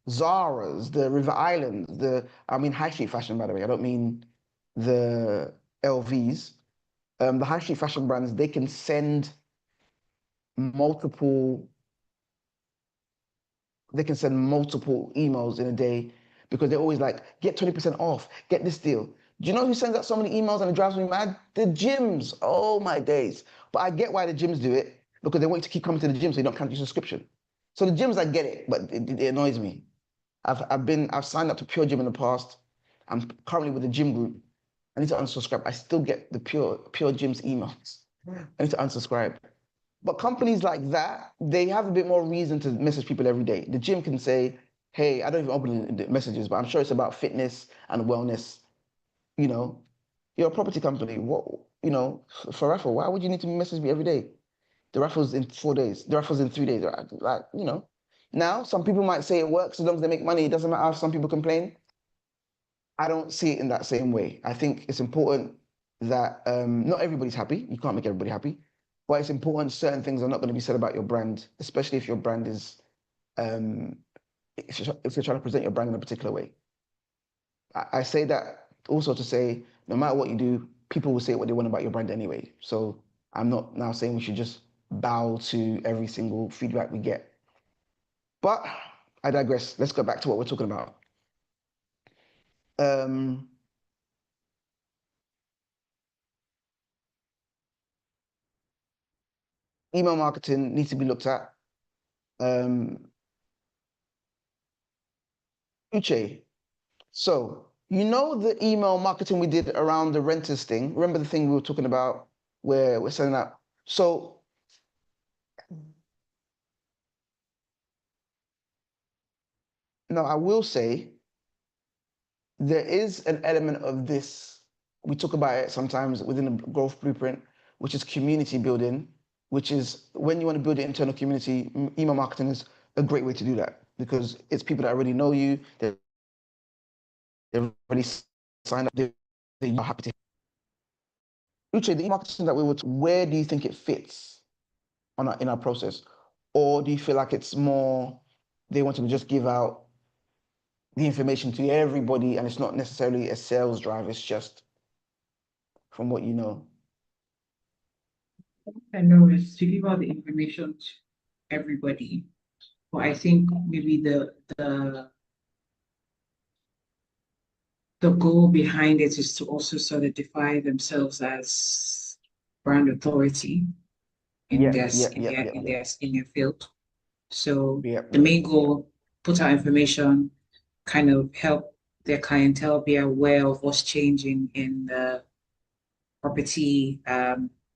Zara's, the River Islands, I mean high street fashion, by the way. I don't mean the LVs. The high street fashion brands, they can send multiple emails in a day, because they're always like, get 20% off, get this deal. Do you know who sends out so many emails and it drives me mad? The gyms. Oh my days. But I get why the gyms do it, because they want you to keep coming to the gym so you don't cancel your subscription. So the gyms, I get it, but it annoys me. I've signed up to Pure Gym in the past. I'm currently with the gym group. I need to unsubscribe. I still get the Pure Gym's emails. I need to unsubscribe. But companies like that, they have a bit more reason to message people every day. The gym can say, hey, I don't even open the messages, but I'm sure it's about fitness and wellness. You know, you're a property company. What, you know, for raffle, why would you need to message me every day? The raffle's in 4 days. The raffle's in 3 days. Like, you know. Now, some people might say it works as long as they make money. It doesn't matter if some people complain. I don't see it in that same way. I think it's important that not everybody's happy. You can't make everybody happy, but it's important certain things are not going to be said about your brand, especially if your brand is if you're trying to present your brand in a particular way. I say that also to say no matter what you do, people will say what they want about your brand anyway. So I'm not now saying we should just bow to every single feedback we get. But I digress. Let's go back to what we're talking about. Email marketing needs to be looked at. Uche, so you know the email marketing we did around the renters thing? Remember the thing we were talking about where we're selling out? So now I will say there is an element of this. We talk about it sometimes within the growth blueprint, which is community building, which is when you want to build an internal community, email marketing is a great way to do that because it's people that already know you, they've already signed up, they're happy to. Uche, the email marketing that we would, where do you think it fits in our process? Or do you feel like it's more, they want to just give out the information to everybody and it's not necessarily a sales drive, it's just from what you know? I know it's to give out the information to everybody, but I think maybe the goal behind it is to also solidify themselves as brand authority in their field. So the main goal, put out information, kind of help their clientele be aware of what's changing in the property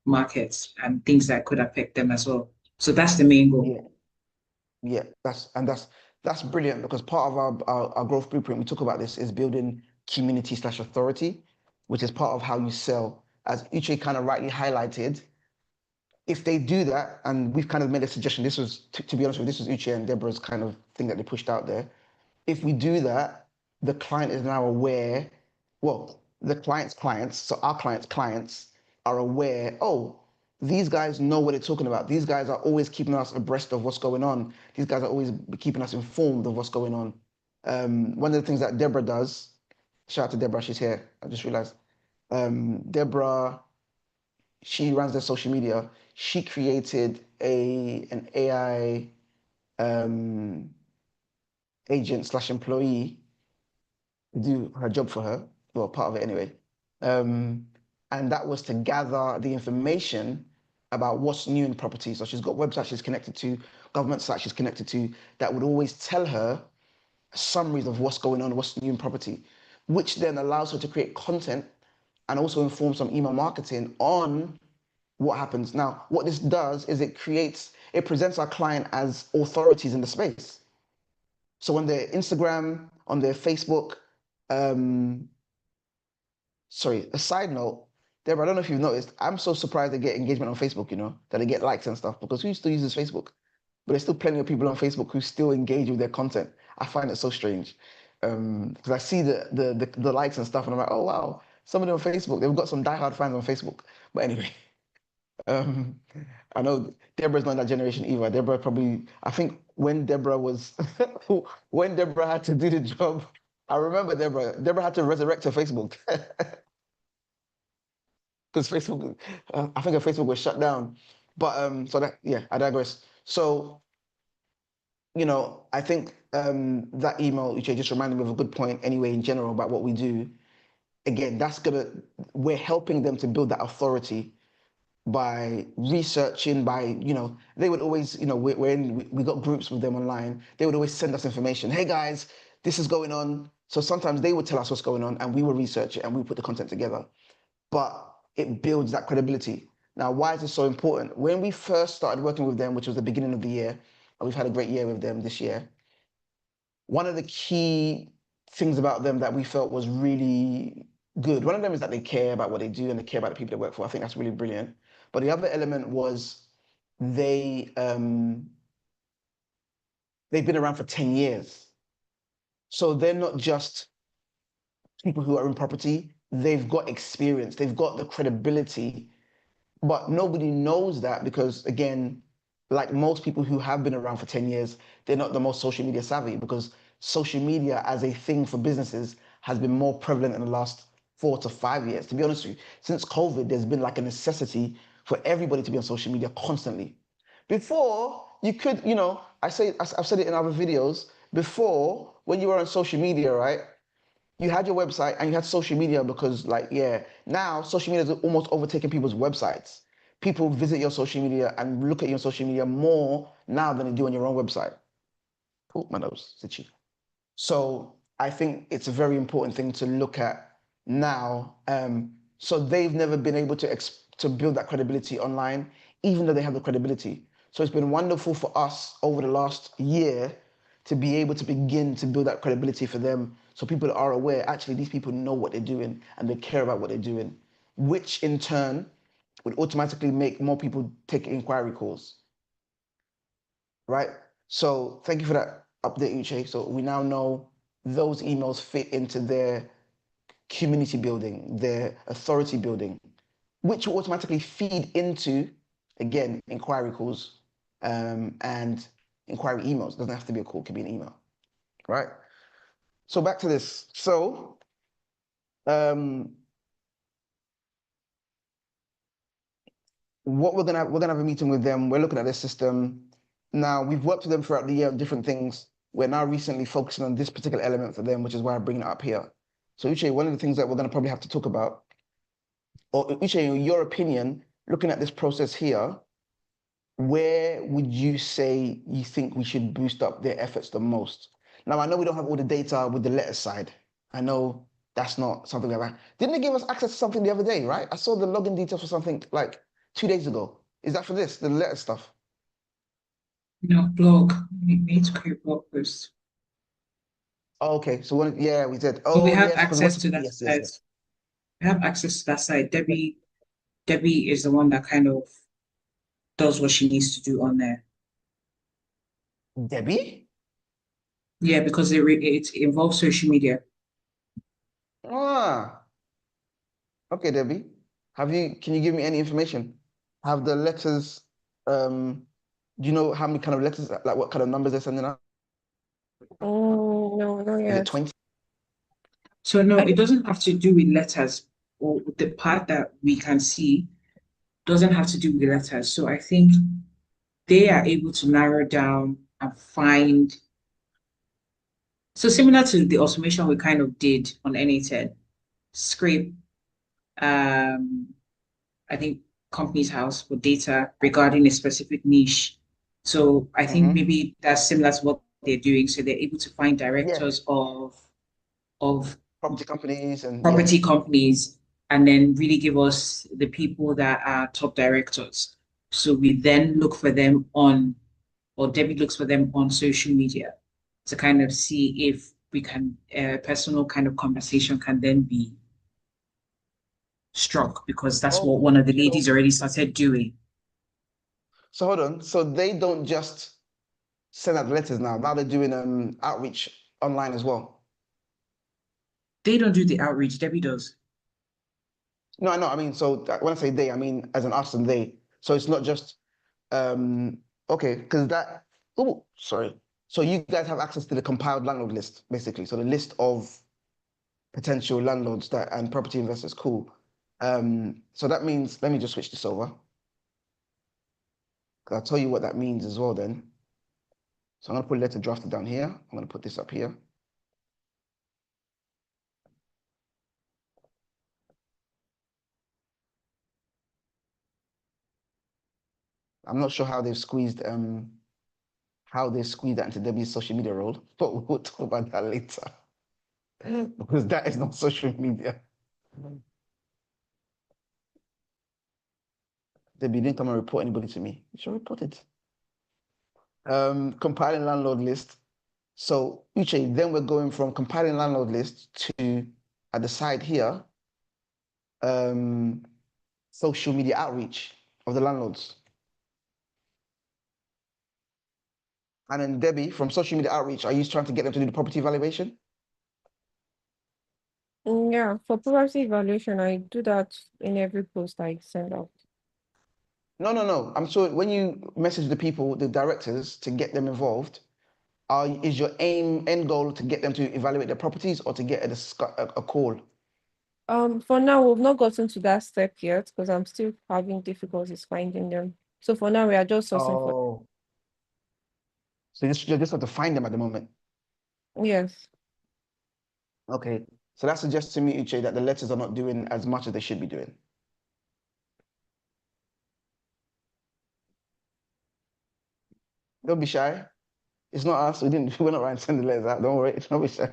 markets and things that could affect them as well. So that's the main goal. Yeah, that's brilliant because part of our growth blueprint, we talk about this, is building community/authority, which is part of how you sell. As Uche kind of rightly highlighted, if they do that, and we've kind of made a suggestion, this was, to be honest with you, this was Uche and Deborah's kind of thing that they pushed out there. If we do that, the client is now aware, well, the client's clients, so our clients' clients are aware, oh, these guys know what they're talking about. These guys are always keeping us abreast of what's going on. These guys are always keeping us informed of what's going on. One of the things that Deborah does, shout out to Deborah, she's here, I just realized. Deborah, she runs their social media. She created an AI agent/employee do her job for her, well, part of it anyway. And that was to gather the information about what's new in property. So she's got websites she's connected to, government sites she's connected to, that would always tell her summaries of what's going on, what's new in property, which then allows her to create content and also inform some email marketing on what happens. Now, what this does is it presents our client as authorities in the space. So on their Instagram, on their Facebook, sorry, a side note, Deborah, I don't know if you've noticed, I'm so surprised they get engagement on Facebook, you know, that they get likes and stuff, because who still uses Facebook? But there's still plenty of people on Facebook who still engage with their content. I find it so strange. Because I see the likes and stuff, and I'm like, oh wow, somebody on Facebook, they've got some diehard fans on Facebook. But anyway, I know Deborah's not that generation either. Deborah probably, I think when Deborah was, when Deborah had to do the job, I remember Deborah had to resurrect her Facebook. Because Facebook, I think her Facebook was shut down. But so that, yeah, I digress. So, you know, I think that email, Uche, just reminded me of a good point anyway, in general, about what we do. Again, we're helping them to build that authority. by researching, by, they would always, we got groups with them online. They would always send us information. Hey guys, this is going on. So sometimes they would tell us what's going on and we would research it and we put the content together. But it builds that credibility. Now, why is this so important? When we first started working with them, which was the beginning of the year, and we've had a great year with them this year, one of the key things about them that we felt was really good, one of them is that they care about what they do and they care about the people they work for. I think that's really brilliant. But the other element was they've been around for 10 years. So they're not just people who are in property, they've got experience, they've got the credibility, but nobody knows that because, again, like most people who have been around for 10 years, they're not the most social media savvy because social media as a thing for businesses has been more prevalent in the last 4 to 5 years. To be honest with you, since COVID, there's been like a necessity for everybody to be on social media constantly. Before, you could, I've said it in other videos, before, when you were on social media, right, you had your website and you had social media because, now social media is almost overtaking people's websites. People visit your social media and look at your social media more now than they do on your own website. Oh, my nose, it's itchy. So I think it's a very important thing to look at now. So they've never been able to build that credibility online, even though they have the credibility. So it's been wonderful for us over the last year to be able to begin to build that credibility for them so people are aware, actually, these people know what they're doing and they care about what they're doing, which in turn would automatically make more people take inquiry calls, right? So thank you for that update, Uche. So we now know those emails fit into their community building, their authority building, which will automatically feed into, again, inquiry calls and inquiry emails. It doesn't have to be a call, it could be an email, right? So back to this. So what we're gonna have a meeting with them. We're looking at their system. Now we've worked with them throughout the year on different things. We're now recently focusing on this particular element for them, which is why I'm bringing it up here. So Uche, one of the things that we're gonna probably have to talk about, or Uche, in your opinion, looking at this process here, where would you say you think we should boost up their efforts the most? Now, I know we don't have all the data with the letter side. I know that's not something like that. Didn't they give us access to something the other day, right? I saw the login details for something like 2 days ago. Is that for this, the letter stuff? No, blog. We need to create blog posts. Oh, okay, so yeah, we did. But we Oh, have yes, because access to that yes, site. yes. We have access to that site. Debbie is the one that kind of does what she needs to do on there. Debbie? Yeah, because it involves social media. Ah, okay, Debbie. Can you give me any information? Have the letters, do you know how many kind of letters, like what kind of numbers they're sending out? Oh, no, not Is it yet. 20? So no, I it think doesn't have to do with letters, or the part that we can see doesn't have to do with letters. So I think they are able to narrow down and find. So similar to the automation we kind of did on NA10, scrape, I think company's house for data regarding a specific niche. So I think maybe that's similar to what they're doing. So they're able to find Yeah, directors of property companies and yeah. property companies and then really give us the people that are top directors. So we then look for them on, or Debbie looks for them on social media to kind of see if we can, a personal kind of conversation can then be struck because that's what Oh, one of the ladies already started doing. so hold on. So they don't just send out letters now. Now they're doing outreach online as well. They don't do the outreach, Debbie does. No, I know. I mean, so when I say they, I mean as an us and they. So it's not just okay, because that. Oh, sorry. So you guys have access to the compiled landlord list, basically. So the list of potential landlords that and property investors. Cool. So that means let me just switch this over. I'll tell you what that means as well then. So I'm gonna put letter drafted down here. I'm gonna put this up here. I'm not sure how they've squeezed that into Debbie's social media role, but we'll talk about that later. Because that is not social media. Debbie didn't come and report anybody to me. You should report it. Compiling landlord list. So Uche, then we're going from compiling landlord list to, at the side here, social media outreach of the landlords. And then Debbie, from social media outreach, are you trying to get them to do the property evaluation? Yeah, for property evaluation, I do that in every post I send out. No. I'm sure when you message the people, the directors, to get them involved, is your end goal to get them to evaluate their properties or to get a call? For now, we've not gotten to that step yet because I'm still having difficulties finding them. So for now, we are just sourcing for. Oh. So you just have to find them at the moment. Yes. Okay. So that suggests to me, Uche, that the letters are not doing as much as they should be doing. Don't be shy. It's not us. We're not writing send the letters out. Don't worry. Don't be shy.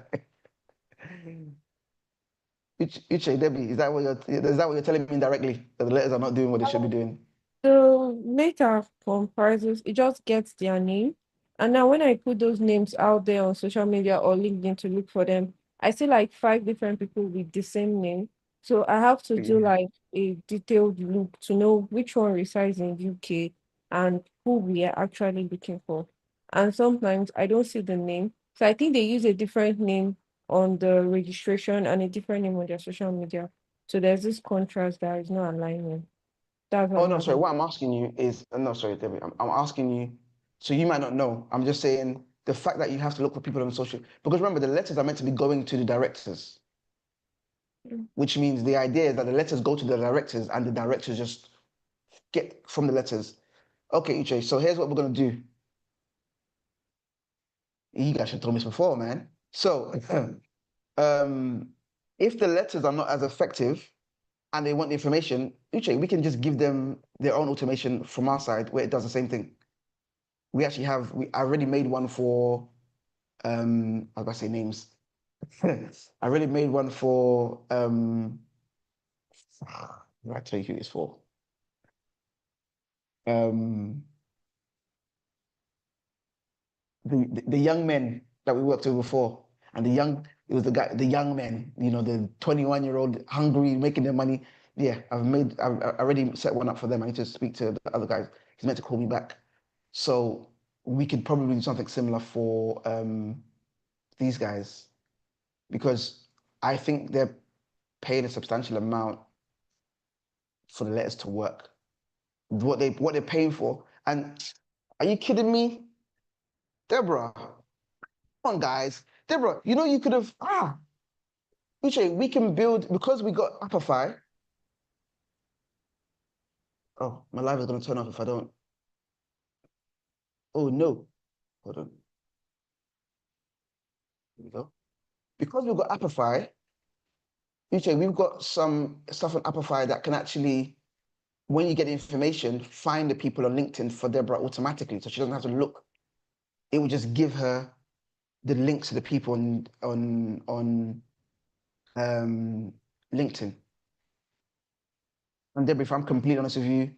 Uche, Debbie, is that what you're telling me indirectly? That the letters are not doing what they should be doing? The letter comprises, it just gets their name. And now when I put those names out there on social media or LinkedIn to look for them, I see like 5 different people with the same name. So I have to do Yeah. like a detailed look to know which one resides in UK and who we are actually looking for. And sometimes I don't see the name. So I think they use a different name on the registration and a different name on their social media. So there's this contrast that is not aligning. That's what Oh, I'm no, sorry. having. What I'm asking you is, no, sorry, Debbie. I'm asking you, so you might not know. I'm just saying the fact that you have to look for people on social, because remember, the letters are meant to be going to the directors, which means the idea is that the letters go to the directors and the directors just get from the letters. Okay, Uche, so here's what we're going to do. You guys should have told me this before, man. So, if the letters are not as effective and they want the information, Uche, we can just give them their own automation from our side where it does the same thing. We actually have, I already made one for, I was about to say names. I already made one for, I tell you who it's for. The young men that we worked with before, and it was the young men, the 21-year-old hungry, making their money. Yeah, I've already set one up for them. I need to speak to the other guys. He's meant to call me back. So we could probably do something similar for these guys, because I think they're paid a substantial amount for the letters to work. What they're paying for. And are you kidding me? Deborah, come on, guys. Deborah, you could have, Uche, we can build, because we got Apify. Oh, my live is going to turn off if I don't. Oh, no. Hold on. Here we go. Because we've got Apify, Uche, we've got some stuff on Apify that can actually, when you get information, find the people on LinkedIn for Deborah automatically. So she doesn't have to look. It will just give her the links to the people on LinkedIn. And Deborah, if I'm completely honest with you,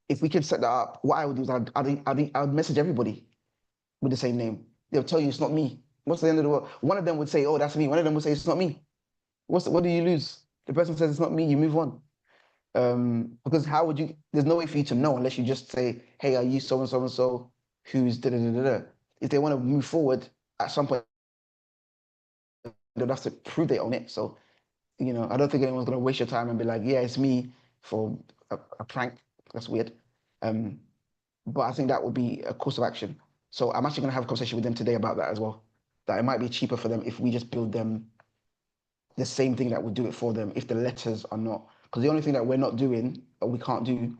if we could set that up, what I would do is I'd message everybody with the same name. They'll tell you it's not me. What's the end of the world? One of them would say, "Oh, that's me." One of them would say, "It's not me." What do you lose? The person says it's not me. You move on. Because how would you? There's no way for you to know unless you just say, "Hey, are you so and so and so who's da da da da da?" If they want to move forward at some point, they'll have to prove they own it. So, I don't think anyone's gonna waste your time and be like, "Yeah, it's me," for a prank. That's weird. But I think that would be a course of action. So I'm actually going to have a conversation with them today about that as well. That it might be cheaper for them if we just build them the same thing that would do it for them if the letters are not. Because the only thing that we're not doing, or we can't do,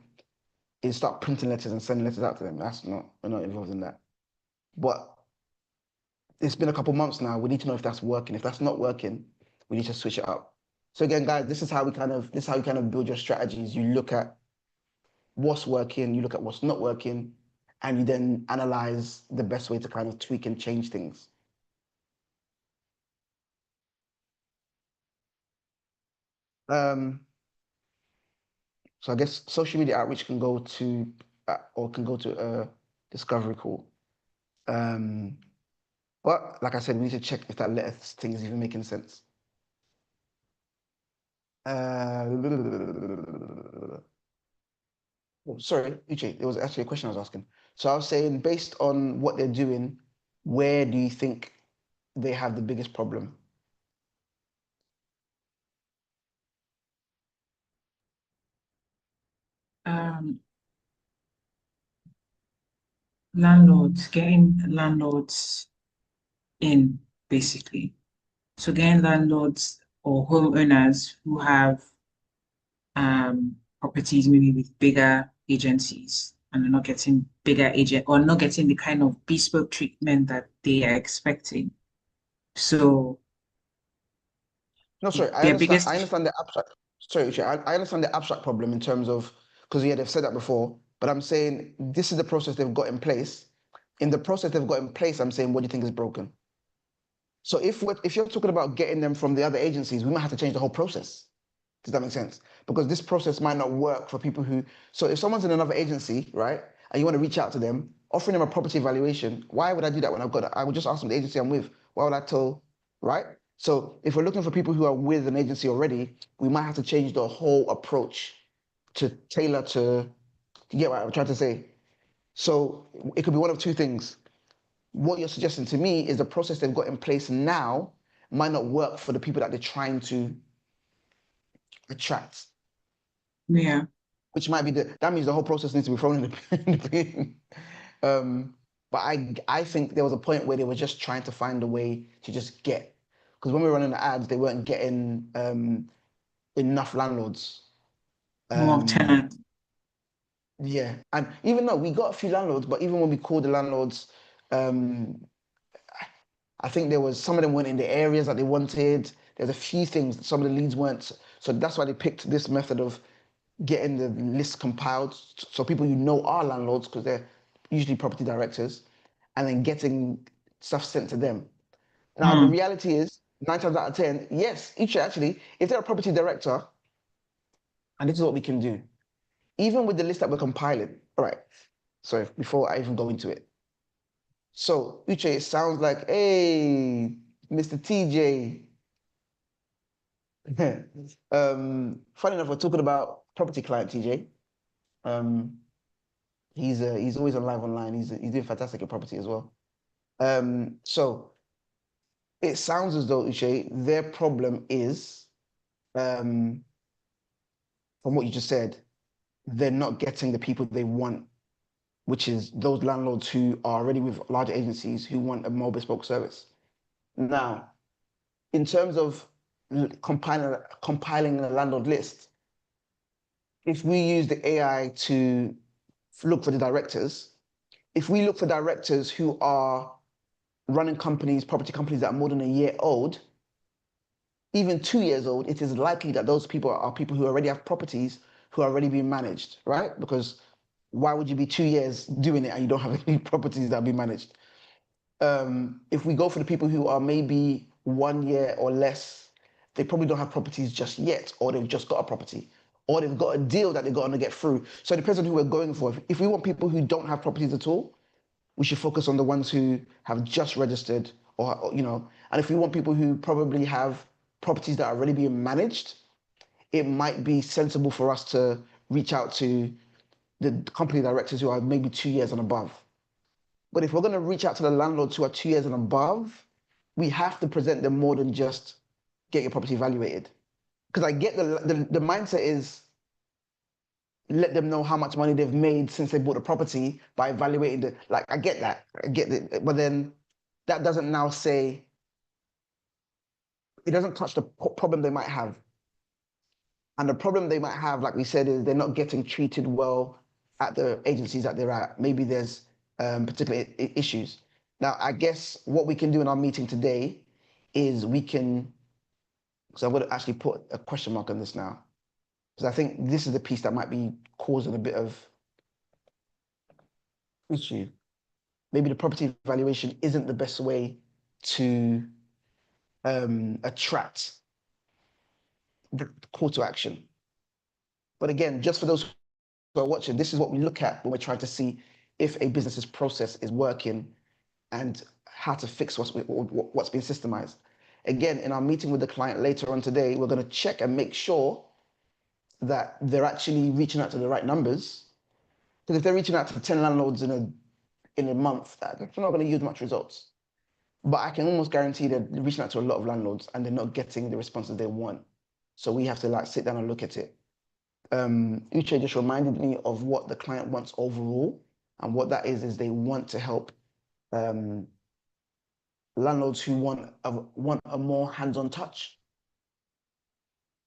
is start printing letters and sending letters out to them. We're not involved in that. But it's been a couple months now. We need to know if that's working. If that's not working, we need to switch it up. So again, guys, this is how you kind of build your strategies. You look at what's working, you look at what's not working, and you then analyze the best way to kind of tweak and change things. So I guess social media outreach can go to or can go to a discovery call. But like I said, we need to check if that lettuce thing is even making sense. Oh, sorry, Uche, there was actually a question I was asking. So I was saying, based on what they're doing, where do you think they have the biggest problem? Getting landlords in, basically. So getting landlords or homeowners who have properties maybe with bigger agencies and are not getting bigger agent or not getting the kind of bespoke treatment that they are expecting. So No, sorry, their biggest I understand the abstract. Sorry, Uche, I understand the abstract problem in terms of, because yeah, they've said that before, but I'm saying this is the process they've got in place. In the process they've got in place, I'm saying, what do you think is broken? So if you're talking about getting them from the other agencies, we might have to change the whole process. Does that make sense? Because this process might not work for people who. So if someone's in another agency, right, and you want to reach out to them, offering them a property evaluation, why would I do that when I've got? I would just ask them the agency I'm with. Why would I tell? Right. So if we're looking for people who are with an agency already, we might have to change the whole approach to tailor to. You get what I'm trying to say? So it could be one of two things. What you're suggesting to me is the process they've got in place now might not work for the people that they're trying to attract. yeah. Which might be that means the whole process needs to be thrown in the bin. But I think there was a point where they were just trying to find a way to just get, because when we were running the ads, they weren't getting enough landlords. More tenants. Yeah, and even though we got a few landlords, but even when we called the landlords, um, I think there was some of them weren't in the areas that they wanted. There's a few things, some of the leads weren't. So that's why they picked this method of getting the list compiled, so people you know are landlords because they're usually property directors, and then getting stuff sent to them. Now the reality is, 9 times out of 10, yes, each actually, if they're a property director, and this is what we can do, even with the list that we're compiling. All right, sorry, before I even go into it. So Uche, it sounds like, hey, Mr. TJ. Funny enough, we're talking about property client TJ. He's always on live online. He's doing fantastic at property as well. So it sounds as though Uche, their problem is, from what you just said, they're not getting the people they want, which is those landlords who are already with larger agencies who want a more bespoke service. Now, in terms of compiling a landlord list, if we use the AI to look for the directors, if we look for directors who are running companies, property companies that are more than a year old, even 2 years old, it is likely that those people are people who already have properties who are already being managed, right? Because why would you be 2 years doing it and you don't have any properties that are being managed? If we go for the people who are maybe 1 year or less, they probably don't have properties just yet, or they've just got a property, or they've got a deal that they're going to get through. So it depends on who we're going for. If we want people who don't have properties at all, we should focus on the ones who have just registered, or and if we want people who probably have properties that are already being managed, it might be sensible for us to reach out to the company directors who are maybe 2 years and above. But if we're going to reach out to the landlords who are 2 years and above, we have to present them more than just get your property evaluated. Because I get the mindset is let them know how much money they've made since they bought the property by evaluating the, like, I get that, I get it, but then that doesn't now say, it doesn't touch the problem they might have. And the problem they might have, like we said, is they're not getting treated well at the agencies that they're at. Maybe there's particular issues. Now, I guess what we can do in our meeting today is we can, so I'm going to actually put a question mark on this now. Because I think this is the piece that might be causing a bit of issue. Maybe the property valuation isn't the best way to attract the call to action. But again, just for those who are watching, this is what we look at when we're trying to see if a business's process is working and how to fix what's been systemized. Again, in our meeting with the client later on today, we're going to check and make sure that they're actually reaching out to the right numbers. Because if they're reaching out to 10 landlords in a month, they're not going to use much results. But I can almost guarantee they're reaching out to a lot of landlords and they're not getting the responses they want. So we have to like sit down and look at it. Uche just reminded me of what the client wants overall, and what that is they want to help landlords who want a more hands-on touch,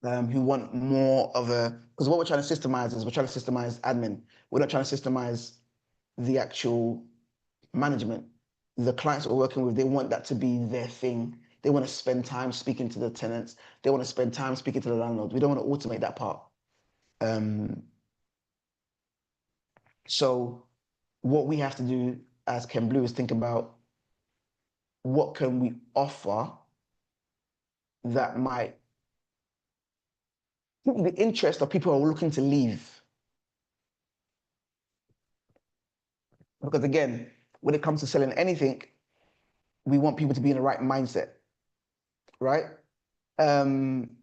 who want more of a, because what we're trying to systemize is we're trying to systemize admin. We're not trying to systemize the actual management. The clients that we're working with, they want that to be their thing. They want to spend time speaking to the tenants. They want to spend time speaking to the landlords. We don't want to automate that part. So what we have to do as Ken Blue is think about what can we offer that might pique the interest of people who are looking to leave. Because again, when it comes to selling anything, we want people to be in the right mindset, right? I'm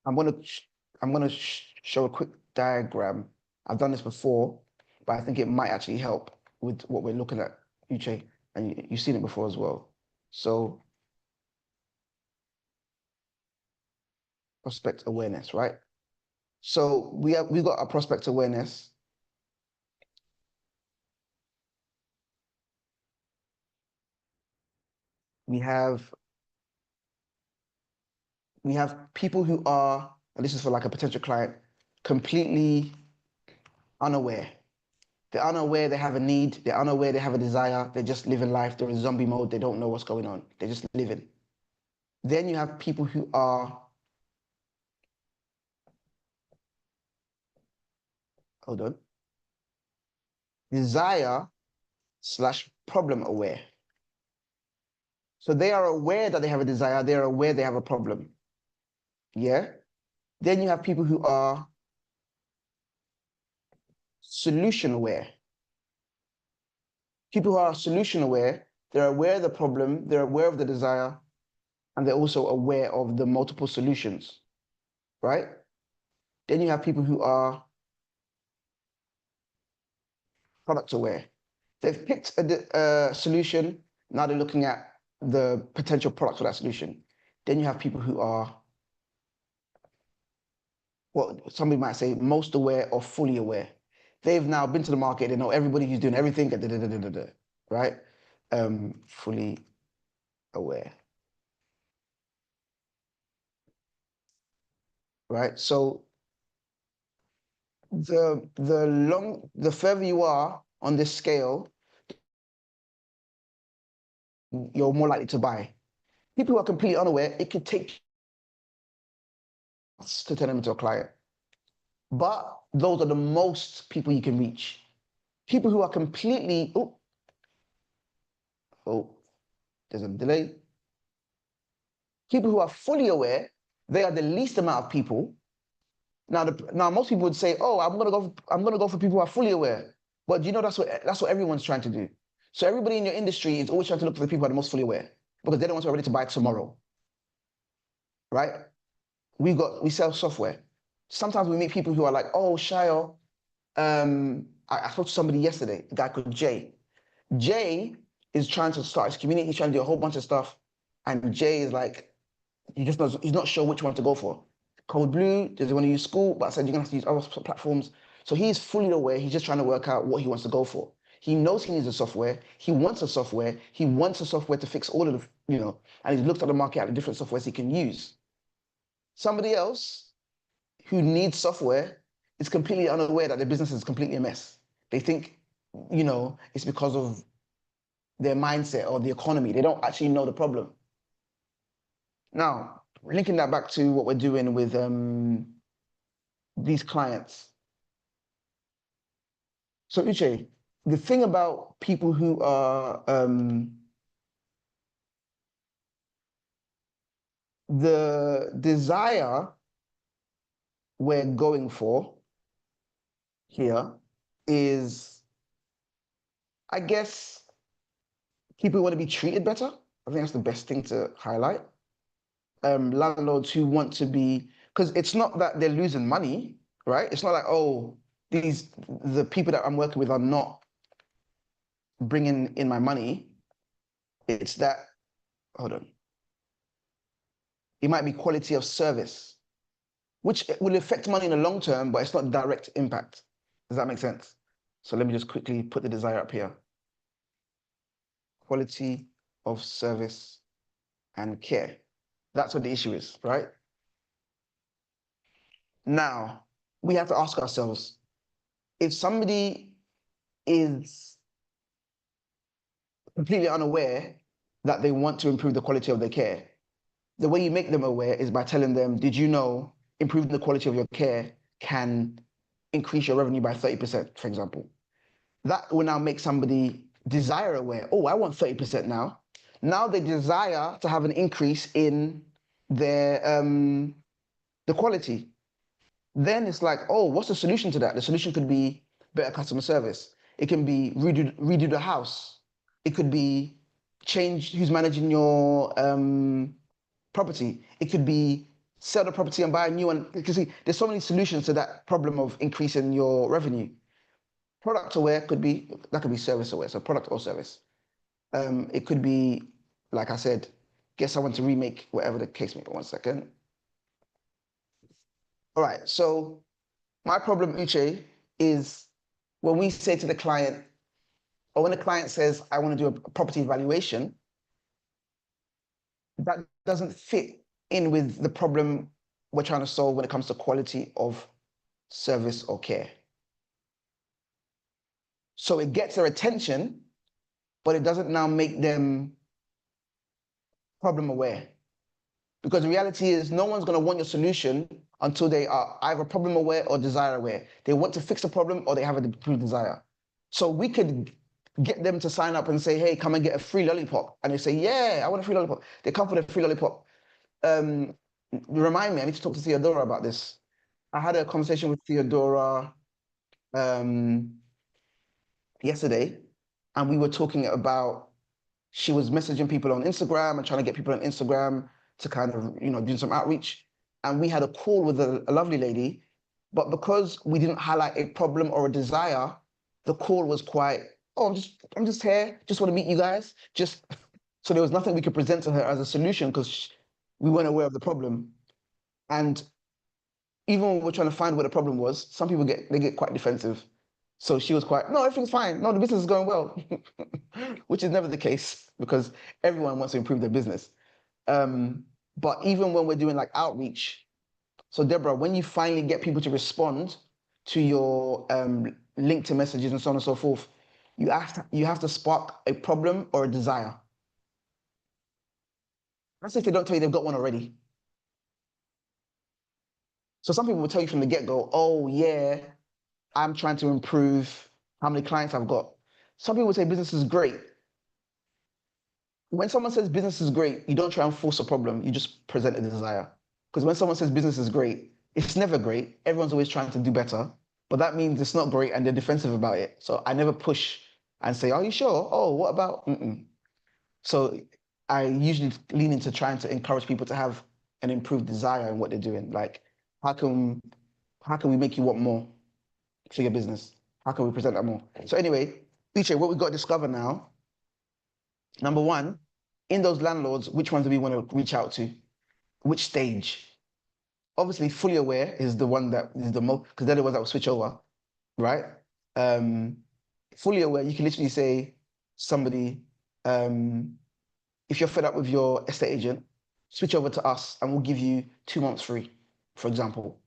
gonna show a quick diagram. I've done this before, but I think it might actually help with what we're looking at, Uche, and you've seen it before as well. So, prospect awareness, right? So we've got our prospect awareness. We have people who are, and this is for like a potential client, completely unaware. They're unaware they have a need. They're unaware they have a desire. They're just living life. They're in zombie mode. They don't know what's going on. They're just living. Then you have people who are, hold on, desire/problem aware. So they are aware that they have a desire. They are aware they have a problem. Yeah. Then you have people who are solution aware. People who are solution aware, they're aware of the problem, they're aware of the desire, and they're also aware of the multiple solutions, right? Then you have people who are product aware. They've picked a solution, now they're looking at the potential product for that solution. Then you have people who are, well, somebody might say most aware or fully aware. They've now been to the market, they know everybody who's doing everything, right? Fully aware. Right? So the further you are on this scale, you're more likely to buy. People who are completely unaware, it could take months to turn them into a client. But those are the most people you can reach. People who are completely, there's a delay. People who are fully aware, they are the least amount of people. Now most people would say, oh, I'm gonna go for people who are fully aware. But you know that's what everyone's trying to do. So everybody in your industry is always trying to look for the people who are the most fully aware, because they're the ones who are ready to buy tomorrow. Right? We sell software. Sometimes we meet people who are like, oh, Shayo, I spoke to somebody yesterday, a guy called Jay. Jay is trying to start his community, he's trying to do a whole bunch of stuff. And Jay is like, he's not sure which one to go for. Code Blue, does he want to use School? But I said, you're gonna have to use other platforms. So he's fully aware, he's just trying to work out what he wants to go for. He knows he needs a software, he wants a software to fix all of the, and he's looked at the market at the different softwares he can use. Somebody else who needs software is completely unaware that their business is completely a mess. They think, it's because of their mindset or the economy. They don't actually know the problem. Now, linking that back to what we're doing with these clients. So Uche, the thing about people who are the desire we're going for here is, I guess, people want to be treated better. I think that's the best thing to highlight. Landlords who want to be, because it's not that they're losing money, right? It's not like, oh, the people that I'm working with are not bringing in my money. It's that, hold on. It might be quality of service, which will affect money in the long term, but it's not direct impact. Does that make sense? So let me just quickly put the desire up here. Quality of service and care. That's what the issue is, right? Now, we have to ask ourselves, if somebody is completely unaware that they want to improve the quality of their care, the way you make them aware is by telling them, did you know improving the quality of your care can increase your revenue by 30%, for example? That will now make somebody desire aware. Oh, I want 30% now. Now they desire to have an increase in their the quality. Then it's like, oh, what's the solution to that? The solution could be better customer service. It can be redo the house. It could be change who's managing your property. It could be sell the property and buy a new one. Because see, there's so many solutions to that problem of increasing your revenue. Product aware could be, that could be service aware, so product or service. It could be, like I said, get someone to remake whatever the case may be. 1 second. All right, so my problem, Uche, is when we say to the client, or when the client says, I want to do a property evaluation, that doesn't fit in with the problem we're trying to solve when it comes to quality of service or care. So it gets their attention, but it doesn't now make them problem aware. Because the reality is no one's going to want your solution until they are either problem aware or desire aware. They want to fix the problem or they have a improved desire. So we could get them to sign up and say, hey, come and get a free lollipop. And they say, yeah, I want a free lollipop. They come for the free lollipop. Remind me, I need to talk to Theodora about this. I had a conversation with Theodora yesterday, and we were talking about, she was messaging people on Instagram and trying to get people on Instagram to kind of, do some outreach. And we had a call with a lovely lady, but because we didn't highlight a problem or a desire, the call was quite, oh, I'm just here, just want to meet you guys. So there was nothing we could present to her as a solution because we weren't aware of the problem. And even when we're trying to find what the problem was, some people get quite defensive. So she was quite, no, everything's fine. No, the business is going well, which is never the case because everyone wants to improve their business. But even when we're doing like outreach, so Deborah, when you finally get people to respond to your LinkedIn messages and so on and so forth, you have to spark a problem or a desire. That's if they don't tell you they've got one already. So some people will tell you from the get-go, oh yeah, I'm trying to improve how many clients I've got. Some people say business is great. When someone says business is great, you don't try and force a problem, you just present a desire. Because when someone says business is great, it's never great. Everyone's always trying to do better, but that means it's not great and they're defensive about it. So I never push and say, are you sure? Oh, what about? So I usually lean into trying to encourage people to have an improved desire in what they're doing. Like, how can we make you want more for your business? How can we present that more? So anyway, Uche, what we've got to discover now, number one, in those landlords, which ones do we want to reach out to? Which stage? Obviously, fully aware is the one that is the most, because they're the ones that will switch over, right? Fully aware, you can literally say somebody, if you're fed up with your estate agent, switch over to us and we'll give you 2 months free, for example.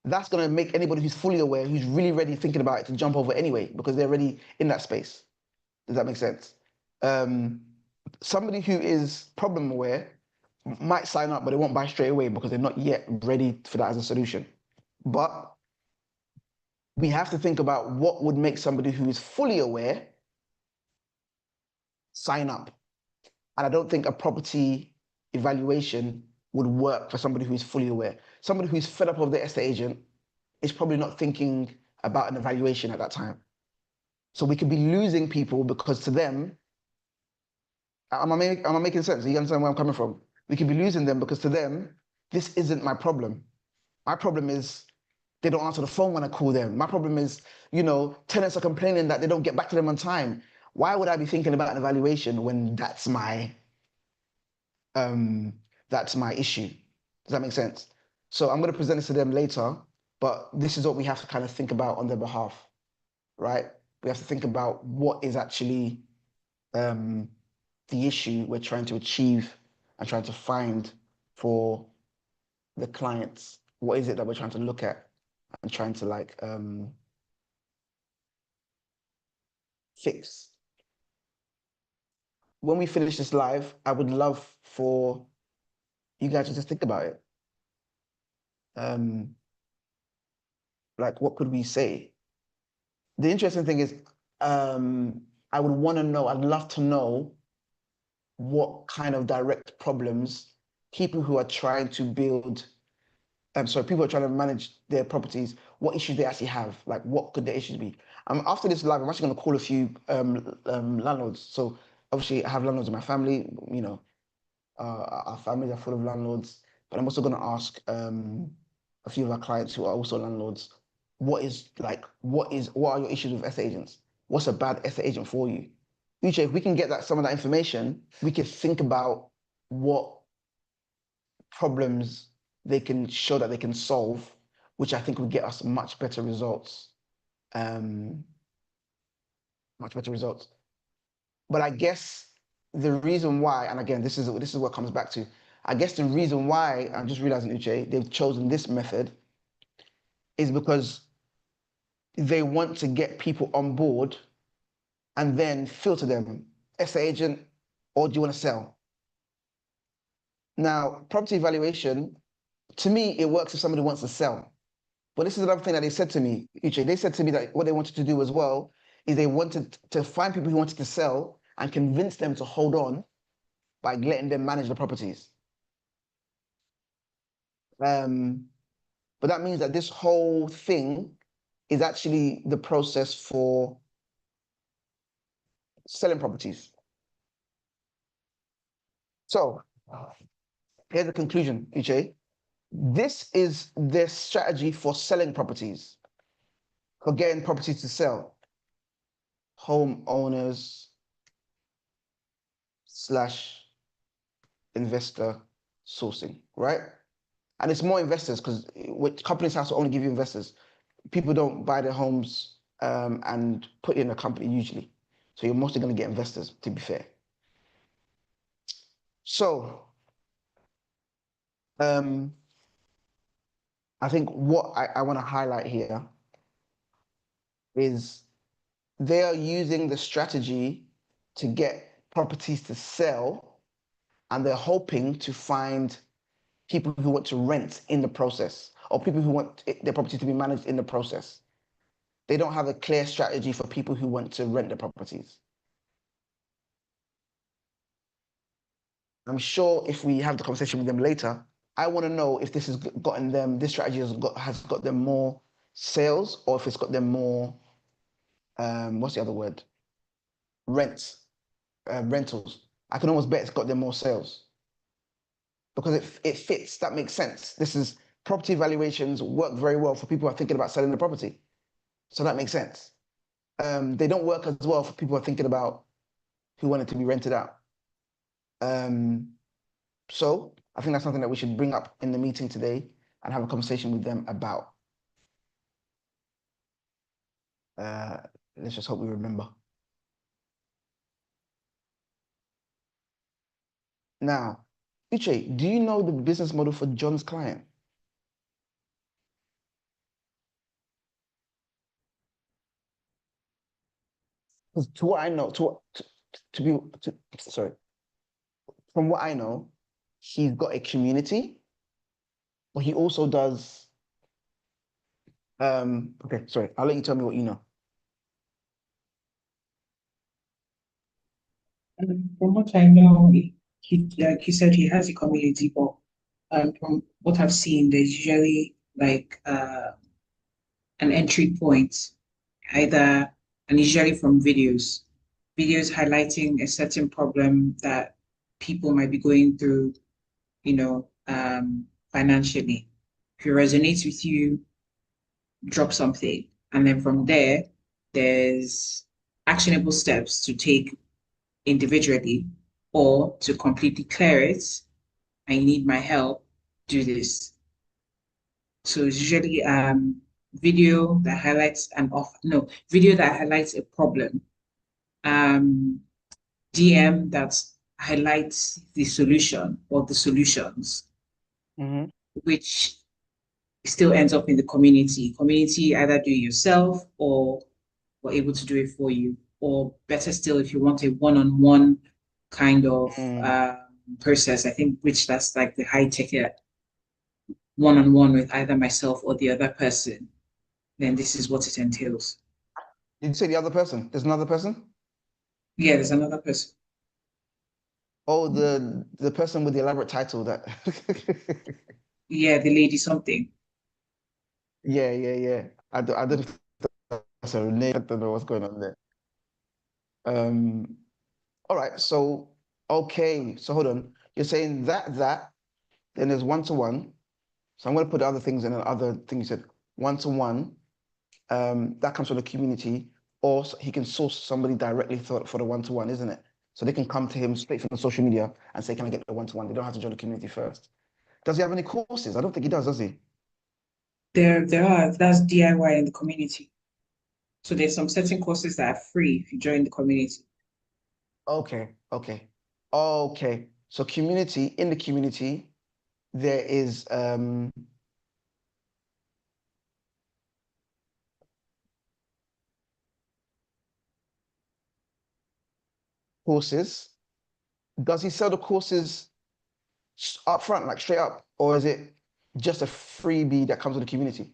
That's going to make anybody who's fully aware, who's really ready thinking about it, to jump over anyway, because they're already in that space. Does that make sense? Somebody who is problem aware might sign up, but they won't buy straight away because they're not yet ready for that as a solution. But we have to think about what would make somebody who is fully aware sign up. And I don't think a property evaluation would work for somebody who is fully aware. Somebody who's fed up of the estate agent is probably not thinking about an evaluation at that time. So we could be losing people because to them, am I making sense? You understand where I'm coming from? We could be losing them because to them, this isn't my problem. My problem is they don't answer the phone when I call them. My problem is, tenants are complaining that they don't get back to them on time. Why would I be thinking about an evaluation when that's my issue? Does that make sense? So I'm going to present this to them later, but this is what we have to kind of think about on their behalf, right? We have to think about what is actually the issue we're trying to achieve and trying to find for the clients. What is it that we're trying to look at and trying to fix? When we finish this live, I would love for you guys to just think about it. Like, what could we say? The interesting thing is, I would want to know, I'd love to know what kind of direct problems people who are trying to build, people who are trying to manage their properties, what issues they actually have. Like, what could the issues be? After this live, I'm actually going to call a few landlords. So obviously, I have landlords in my family. Our families are full of landlords. But I'm also going to ask a few of our clients who are also landlords, what are your issues with estate agents? What's a bad estate agent for you? Uche, if we can get some of that information, we can think about what problems they can show that they can solve, which I think would get us much better results. Much better results. But I guess the reason why, and again, this is what comes back to, I guess the reason why, I'm just realizing, Uche, they've chosen this method is because they want to get people on board and then filter them, estate agent, or do you want to sell? Now, property evaluation, to me, it works if somebody wants to sell. But this is another thing that they said to me, Uche. They said to me that what they wanted to do as well is they wanted to find people who wanted to sell and convince them to hold on by letting them manage the properties. But that means that this whole thing is actually the process for selling properties. So here's the conclusion, Uche. This is their strategy for selling properties, for getting properties to sell. Homeowners / investor sourcing, right? And it's more investors because companies have to only give you investors. People don't buy their homes and put it in a company usually. So you're mostly going to get investors, to be fair. So I think what I want to highlight here is they are using the strategy to get properties to sell, and they're hoping to find people who want to rent in the process, or people who want their property to be managed in the process. They don't have a clear strategy for people who want to rent the properties. I'm sure if we have the conversation with them later, I want to know if this has gotten them, this strategy has got them more sales, or if it's got them more, what's the other word? Rentals. I can almost bet it's got them more sales because it fits. That makes sense. This is property valuations work very well for people who are thinking about selling the property. So that makes sense. They don't work as well for people who are thinking about who want it to be rented out. So I think that's something that we should bring up in the meeting today and have a conversation with them about. Let's just hope we remember. Now, Uche, do you know the business model for John's client? Because from what I know, he's got a community, but he also does. Okay, sorry. I'll let you tell me what you know. From what I know, he like you said, he has a community, but from what I've seen, there's usually like an entry point, either and usually from videos highlighting a certain problem that people might be going through, financially. If it resonates with you, drop something. And then from there, there's actionable steps to take individually or to completely clear it. I need my help, do this. So it's usually video that highlights a problem. DM that highlights the solution or the solutions, which still ends up in the community. Community either do it yourself or we're able to do it for you. Or better still, if you want a one-on-one kind of process, I think which that's like the high ticket one-on-one with either myself or the other person, then this is what it entails. Did you say the other person? There's another person? Yeah, there's another person. Oh, the person with the elaborate title that. Yeah, the lady something. Yeah. I don't that's her name. I don't know what's going on there. All right. So okay. So hold on. You're saying that then there's one-to-one. So I'm going to put the other things in another thing you said. One-to-one. That comes from the community, or he can source somebody directly for the one-to-one, isn't it? So they can come to him straight from the social media and say, "Can I get the one-to-one?" They don't have to join the community first. Does he have any courses? I don't think he does he? There are, that's DIY in the community. So there's some certain courses that are free if you join the community. Okay. So in the community, there is courses. Does he sell the courses up front, like straight up, or is it just a freebie that comes with the community?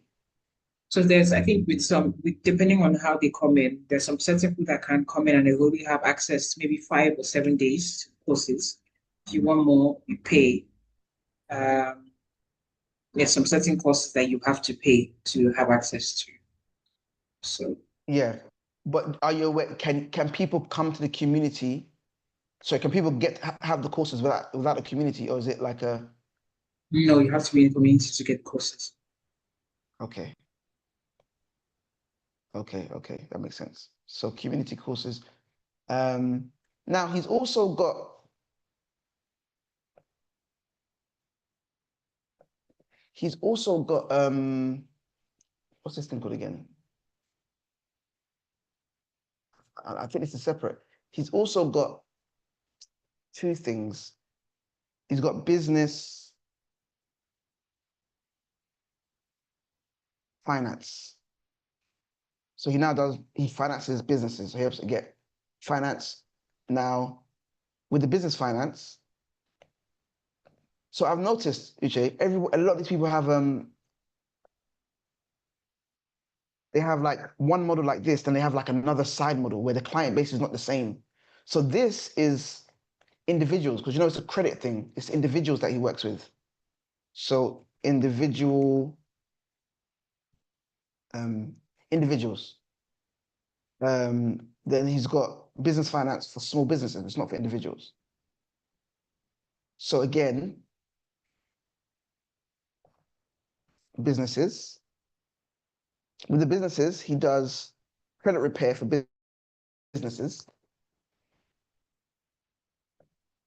So there's, I think, depending on how they come in, there's some certain people that can come in and they only have access to maybe 5 or 7 days courses. If you want more, you pay. There's some certain courses that you have to pay to have access to. So Yeah, but are you aware? Can people come to the community? So can people have the courses without a community, or is it like a? no, you have to be in the community to get courses. Okay, that makes sense. So community courses. Now he's also got. What's this thing called again? I think this is separate. He's also got two things. He's got business finance. So he finances businesses. So he helps to get finance. Now, with the business finance, so I've noticed, Uche, a lot of these people have they have like one model like this, then they have like another side model where the client base is not the same. So this is individuals, because it's a credit thing. It's individuals that he works with. So individuals. Then he's got business finance for small businesses. It's not for individuals. So again, businesses. With the businesses, he does credit repair for businesses.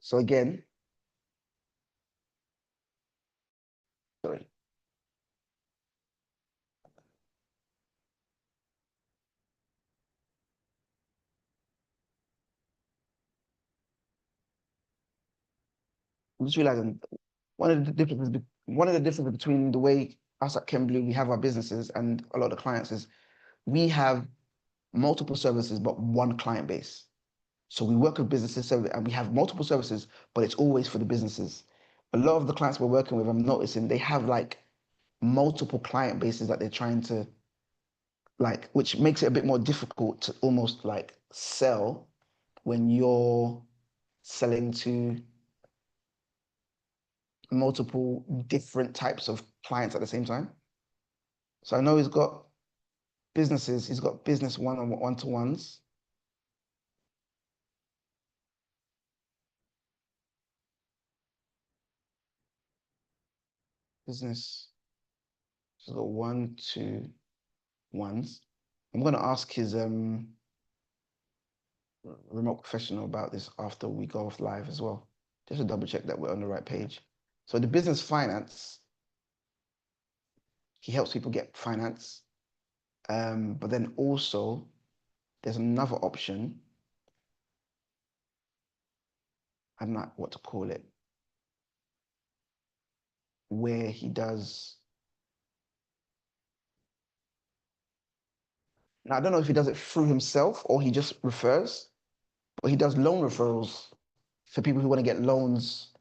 So again, sorry. I'm just realizing one of the differences between the way us at Cambly we have our businesses and a lot of the clients is we have multiple services but one client base. So we work with businesses and we have multiple services, but it's always for the businesses. a lot of the clients we're working with, I'm noticing they have like multiple client bases that they're trying to like, which makes it a bit more difficult to almost like sell when you're selling to multiple different types of clients at the same time. So I know he's got businesses, he's got business one-to-ones. Business, he's got 1-to-ones. I'm gonna ask his remote professional about this after we go off live as well, just to double check that we're on the right page. So the business finance, he helps people get finance. But then also there's another option. I don't know what to call it, where he does. Now, I don't know if he does it through himself or he just refers, but he does loan referrals for people who want to get loans.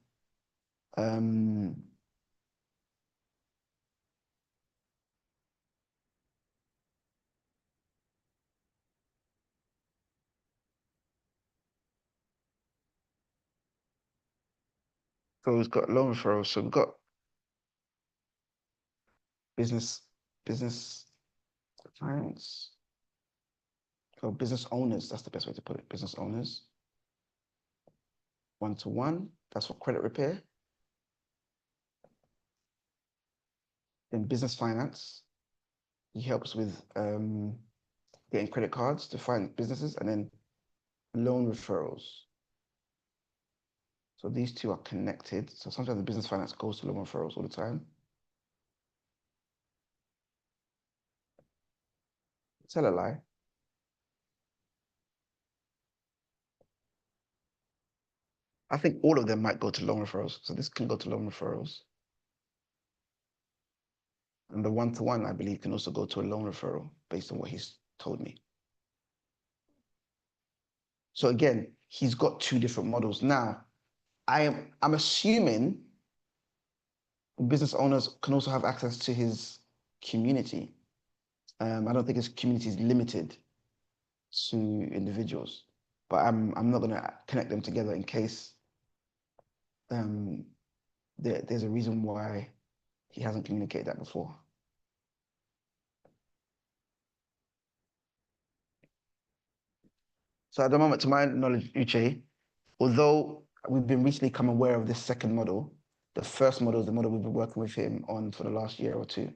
So we've got loan referrals. So we've got business clients. So business owners, that's the best way to put it. Business owners. 1-to-one, that's for credit repair. Then business finance, he helps with getting credit cards to find businesses, and then loan referrals. So these two are connected. So sometimes the business finance goes to loan referrals all the time. Tell a lie. I think all of them might go to loan referrals. So this can go to loan referrals. And the one-to-one, I believe, can also go to a loan referral based on what he's told me. So again, he's got two different models. Now, I'm assuming business owners can also have access to his community. I don't think his community is limited to individuals, but I'm not gonna connect them together in case there's a reason why he hasn't communicated that before. So at the moment, to my knowledge, Uche, although we've been recently come aware of this second model, the first model is the model we've been working with him on for the last year or two.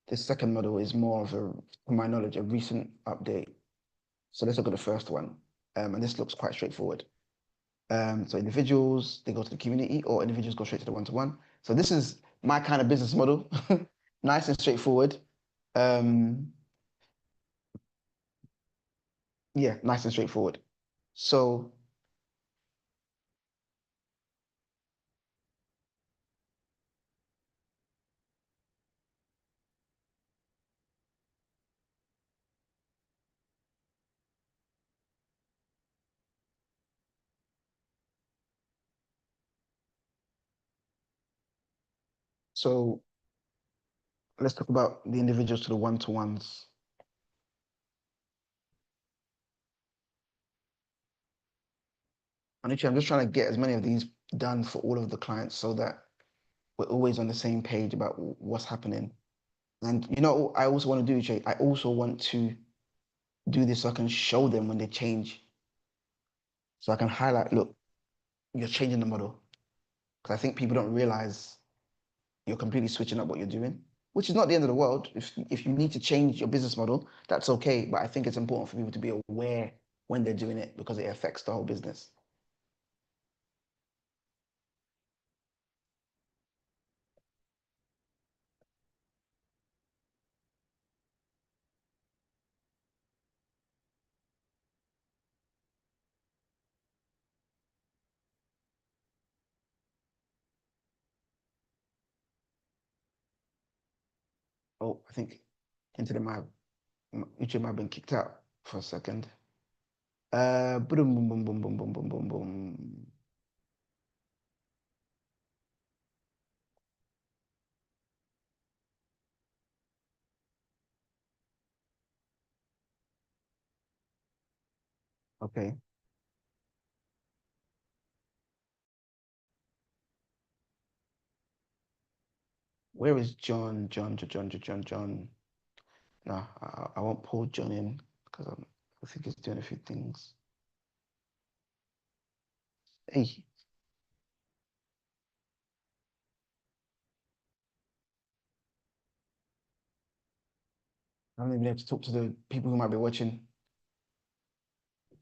This second model is more of a, to my knowledge, a recent update. So let's look at the first one. And this looks quite straightforward. So individuals, they go to the community, or individuals go straight to the one-to-one. So this is my kind of business model. Nice and straightforward. Yeah, nice and straightforward. So so let's talk about the individuals to the one-to-ones. And I'm just trying to get as many of these done for all of the clients so that we're always on the same page about what's happening. And you know, I also want to do, Jay, I also want to do this so I can show them when they change. So I can highlight, look, you're changing the model. Because I think people don't realize you're completely switching up what you're doing, which is not the end of the world. If you need to change your business model, that's okay. But I think it's important for people to be aware when they're doing it because it affects the whole business. Oh, I think into the mic, YouTube might have been kicked out for a second. Boom, boom, boom, boom, boom, boom, boom, boom, boom. Okay. Where is John? John. No, I won't pull John in because I think he's doing a few things. Hey, I haven't even able to talk to the people who might be watching.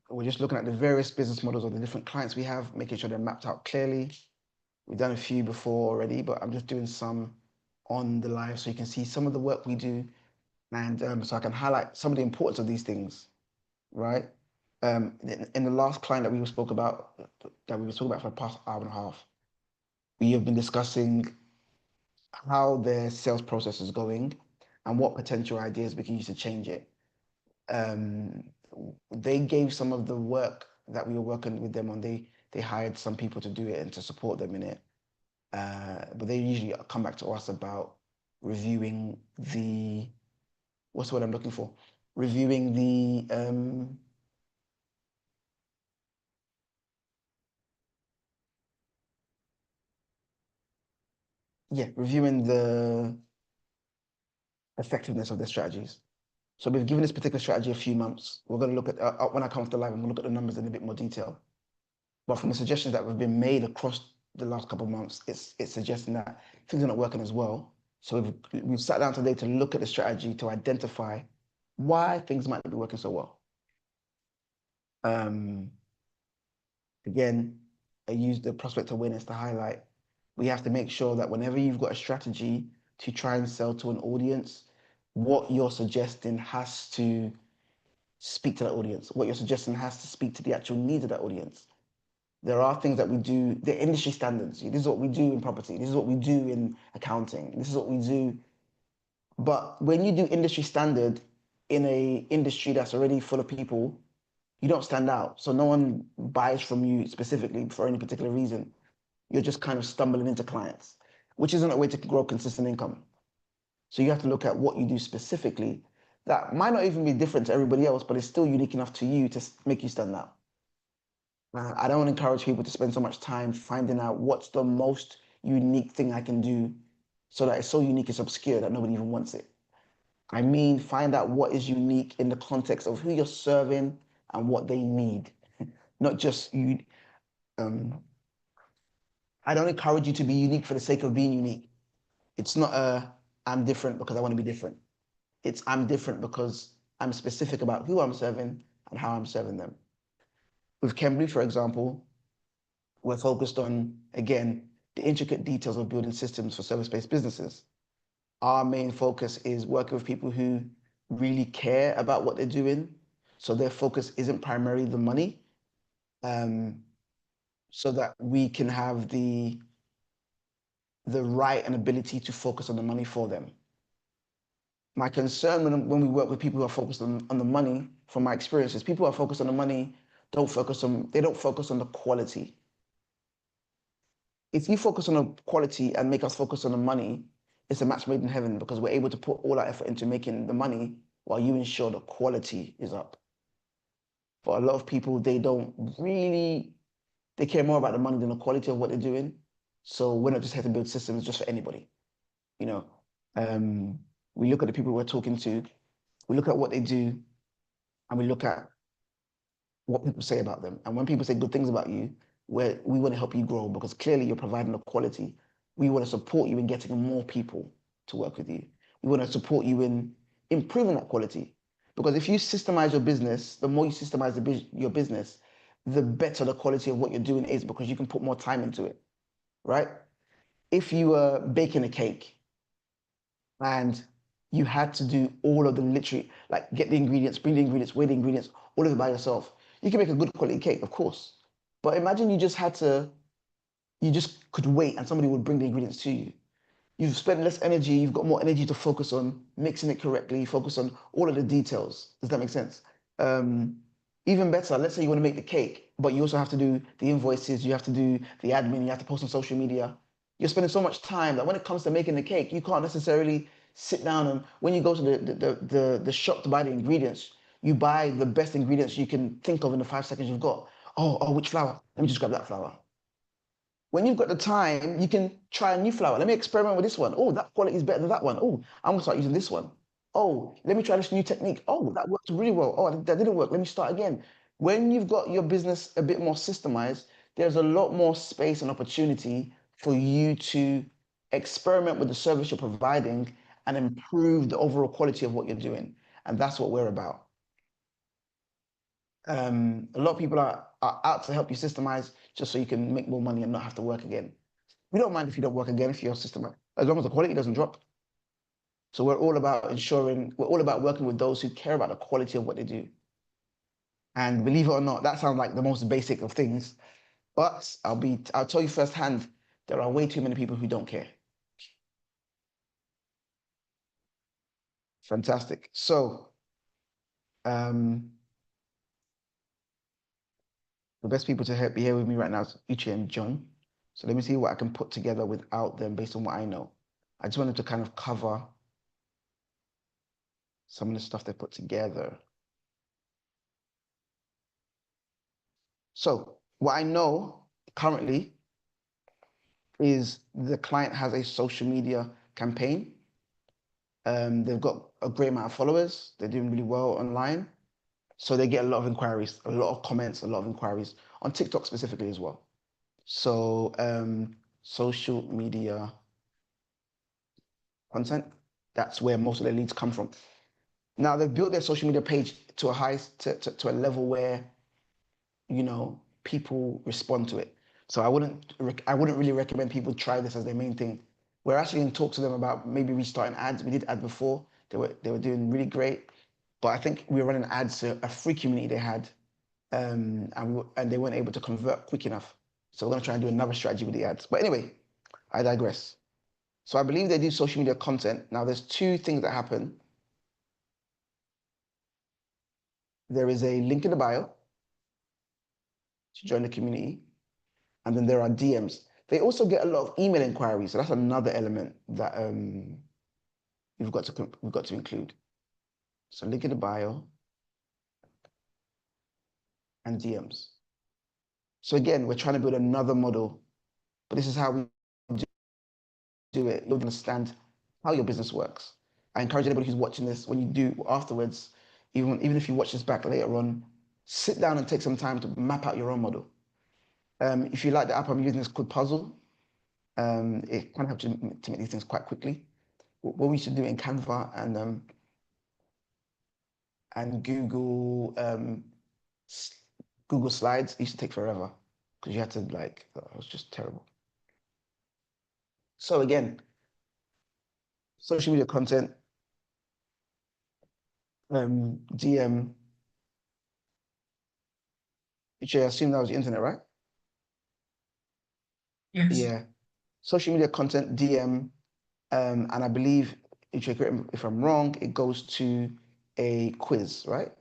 We're just looking at the various business models of the different clients we have, making sure they're mapped out clearly. We've done a few before already, but I'm just doing some on the live so you can see some of the work we do, and so I can highlight some of the importance of these things, right? In the last client that we spoke about, that we were talking about for the past hour and a half, we have been discussing how their sales process is going and what potential ideas we can use to change it. Um, they gave some of the work that we were working with them on. They hired some people to do it and to support them in it. But they usually come back to us about reviewing the, what's the word I'm looking for? Reviewing the reviewing the effectiveness of their strategies. So we've given this particular strategy a few months. We're going to look at, when I come off the live, I'm going to look at the numbers in a bit more detail. But from the suggestions that have been made across the last couple of months, it's suggesting that things are not working as well. So we've sat down today to look at the strategy to identify why things might not be working so well. Again, I use the prospect awareness to highlight, we have to make sure that whenever you've got a strategy to try and sell to an audience, what you're suggesting has to speak to that audience. What you're suggesting has to speak to the actual needs of that audience. There are things that we do, they're industry standards. This is what we do in property. This is what we do in accounting. This is what we do. But when you do industry standard in a industry that's already full of people, you don't stand out. So no one buys from you specifically for any particular reason. You're just kind of stumbling into clients, which isn't a way to grow consistent income. So you have to look at what you do specifically that might not even be different to everybody else, but it's still unique enough to you to make you stand out. I don't encourage people to spend so much time finding out what's the most unique thing I can do so that it's so unique it's obscure that nobody even wants it. I mean, find out what is unique in the context of who you're serving and what they need, not just you. I don't encourage you to be unique for the sake of being unique. It's not I'm different because I want to be different. It's I'm different because I'm specific about who I'm serving and how I'm serving them. With Cambly, for example, we're focused on, again, the intricate details of building systems for service-based businesses. Our main focus is working with people who really care about what they're doing. So their focus isn't primarily the money, so that we can have the right and ability to focus on the money for them. My concern when we work with people who are focused on the money, from my experiences, people who are focused on the money they don't focus on the quality. If you focus on the quality and make us focus on the money, it's a match made in heaven because we're able to put all our effort into making the money while you ensure the quality is up. For a lot of people, they care more about the money than the quality of what they're doing. So we're not just here to build systems just for anybody. You know, we look at the people we're talking to, we look at what they do, and we look at what people say about them. And when people say good things about you, we want to help you grow because clearly you're providing the quality. We want to support you in getting more people to work with you. We want to support you in improving that quality. Because if you systemize your business, the more you systemize your business, the better the quality of what you're doing is because you can put more time into it, right? If you were baking a cake and you had to do all of the literally, like get the ingredients, bring the ingredients, weigh the ingredients, all of it by yourself, you can make a good quality cake, of course. But imagine you just could wait and somebody would bring the ingredients to you. You've spent less energy, you've got more energy to focus on mixing it correctly, focus on all of the details. Does that make sense? Even better, let's say you want to make the cake, but you also have to do the invoices, you have to do the admin, you have to post on social media. You're spending so much time that when it comes to making the cake, you can't necessarily sit down and when you go to the shop to buy the ingredients, You buy the best ingredients you can think of in the 5 seconds you've got. Oh, which flour? Let me just grab that flour. When you've got the time, you can try a new flour. Let me experiment with this one. Oh, that quality is better than that one. Oh, I'm gonna start using this one. Oh, let me try this new technique. Oh, that worked really well. Oh, that didn't work. Let me start again. When you've got your business a bit more systemized, there's a lot more space and opportunity for you to experiment with the service you're providing and improve the overall quality of what you're doing. And that's what we're about. A lot of people are out to help you systemize just so you can make more money and not have to work again. We don't mind if you don't work again if you're systemized, as long as the quality doesn't drop. So we're all about working with those who care about the quality of what they do. And believe it or not, that sounds like the most basic of things, but I'll tell you firsthand, there are way too many people who don't care. Fantastic. So, the best people to be here with me right now is Uche and John. So let me see what I can put together without them based on what I know. I just wanted to kind of cover some of the stuff they put together. So what I know currently is the client has a social media campaign. They've got a great amount of followers. They're doing really well online. So they get a lot of inquiries, a lot of comments, a lot of inquiries on TikTok specifically as well. So social media content, that's where most of their leads come from. Now they've built their social media page to a level where, you know, people respond to it. So I wouldn't really recommend people try this as their main thing. We're actually in talks to them about maybe restarting ads. We did ads before. They were doing really great, but I think we were running ads to a free community they had, and they weren't able to convert quick enough. So we're gonna try and do another strategy with the ads. But anyway, I digress. So I believe they do social media content. Now there's two things that happen. There is a link in the bio to join the community, and then there are DMs. They also get a lot of email inquiries, so that's another element that we've got to include. So link in the bio and DMs. So again, we're trying to build another model, but this is how we do it. You'll understand how your business works. I encourage anybody who's watching this, when you do afterwards, even if you watch this back later on, sit down and take some time to map out your own model. If you like the app I'm using, it's called Puzzle. It can help you to make these things quite quickly. What we should do in Canva and Google Slides used to take forever because you had to it was just terrible. So again, social media content, DM. Which I assume that was the internet, right? Yes. Yeah. Social media content, DM, and I believe, if I'm wrong, it goes to a quiz, right?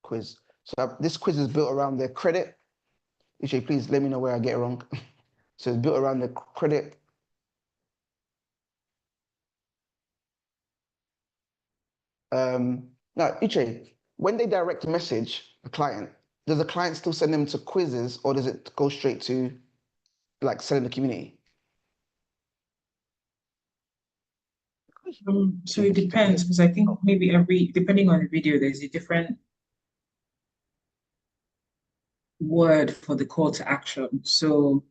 Quiz. So this quiz is built around their credit. Uche, please let me know where I get it wrong. So it's built around the credit. Now, Uche, when they direct message a client, does the client still send them to quizzes, or does it go straight to like selling the community? So it depends, because I think maybe depending on the video, there's a different word for the call to action. So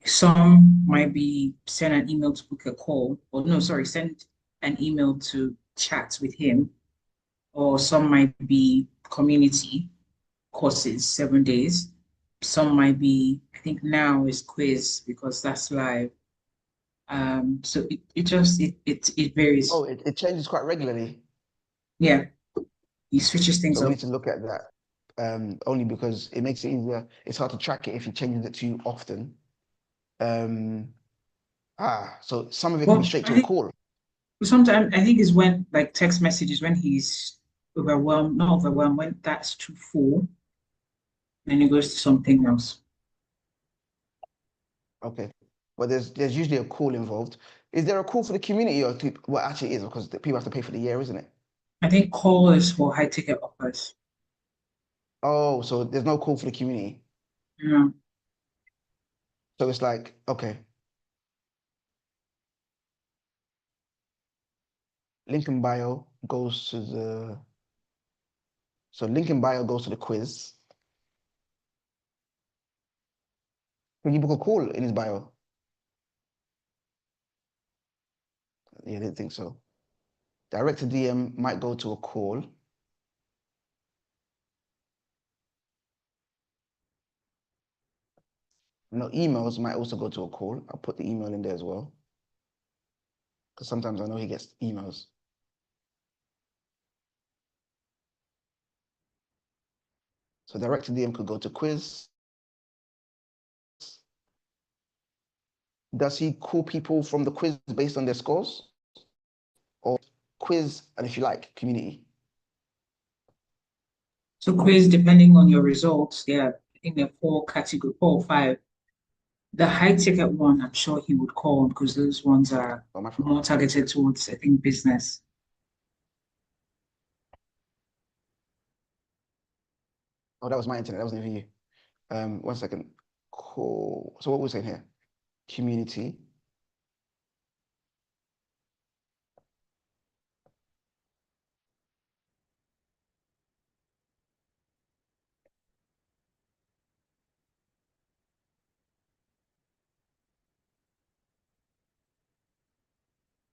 some might be send an email to book a call, or no, sorry, send an email to chat with him, or some might be community courses, 7 days. Some might be, I think now is quiz because that's live. So it varies. Oh, it changes quite regularly. Yeah, he switches things So we up. need to look at that, only because it makes it easier. It's hard to track it if he changes it too often. So some of it can be straight to a call. Sometimes I think is when like text messages when he's overwhelmed, not overwhelmed, when that's too full, then he goes to something else. Okay. but there's usually a call involved. Is there a call for the community, or well, actually it is, because people have to pay for the year, isn't it? I think call is for high ticket offers. Oh, so there's no call for the community. Yeah. So it's like, okay. Link in bio goes to the, so link in bio goes to the quiz. Can you book a call in his bio? Yeah, I didn't think so. Direct to DM might go to a call. No, emails might also go to a call. I'll put the email in there as well, because sometimes I know he gets emails. So direct to DM could go to quiz. Does he call people from the quiz based on their scores? Or quiz, and if you like, community? So quiz, depending on your results, yeah, I think there are 4 or 5. The high ticket one, I'm sure he would call because those ones are Oh, my fault. more targeted towards, I think, business. Oh, that was my internet. That wasn't even you. 1 second. Cool. So what we're saying here? Community.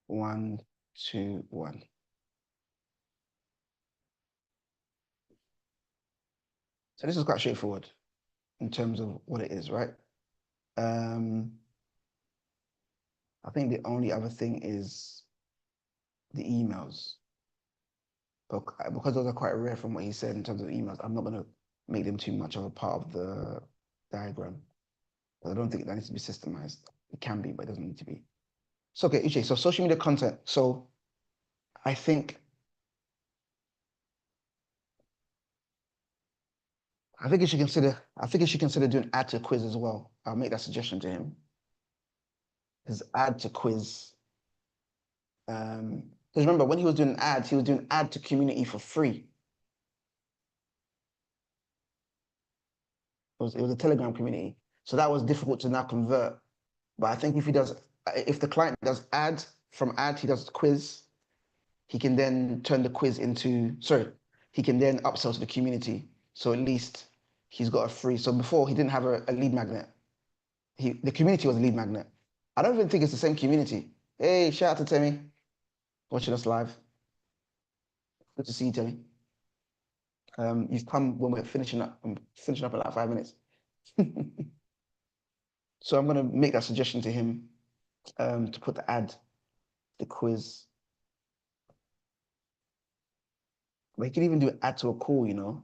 One, two, one. So this is quite straightforward in terms of what it is, right? I think the only other thing is the emails. But because those are quite rare from what he said in terms of emails, I'm not going to make them too much of a part of the diagram. But I don't think that needs to be systemized. It can be, but it doesn't need to be. So, okay, Uche, so social media content. So I think you should consider doing add to quiz as well. I'll make that suggestion to him. Is add to quiz. Because remember, when he was doing ads, he was doing add to community for free. It was a Telegram community. So that was difficult to now convert. But I think if the client does add, from add, he does quiz, he can then turn the quiz into, he can then upsell to the community. So at least he's got a free. So before he didn't have a lead magnet. The community was a lead magnet. I don't even think it's the same community. Hey, shout out to Timmy, watching us live. Good to see you, Timmy. You've come when we're finishing up. I'm finishing up in like 5 minutes. So I'm gonna make that suggestion to him to put the quiz. But he can even do add to a call, you know.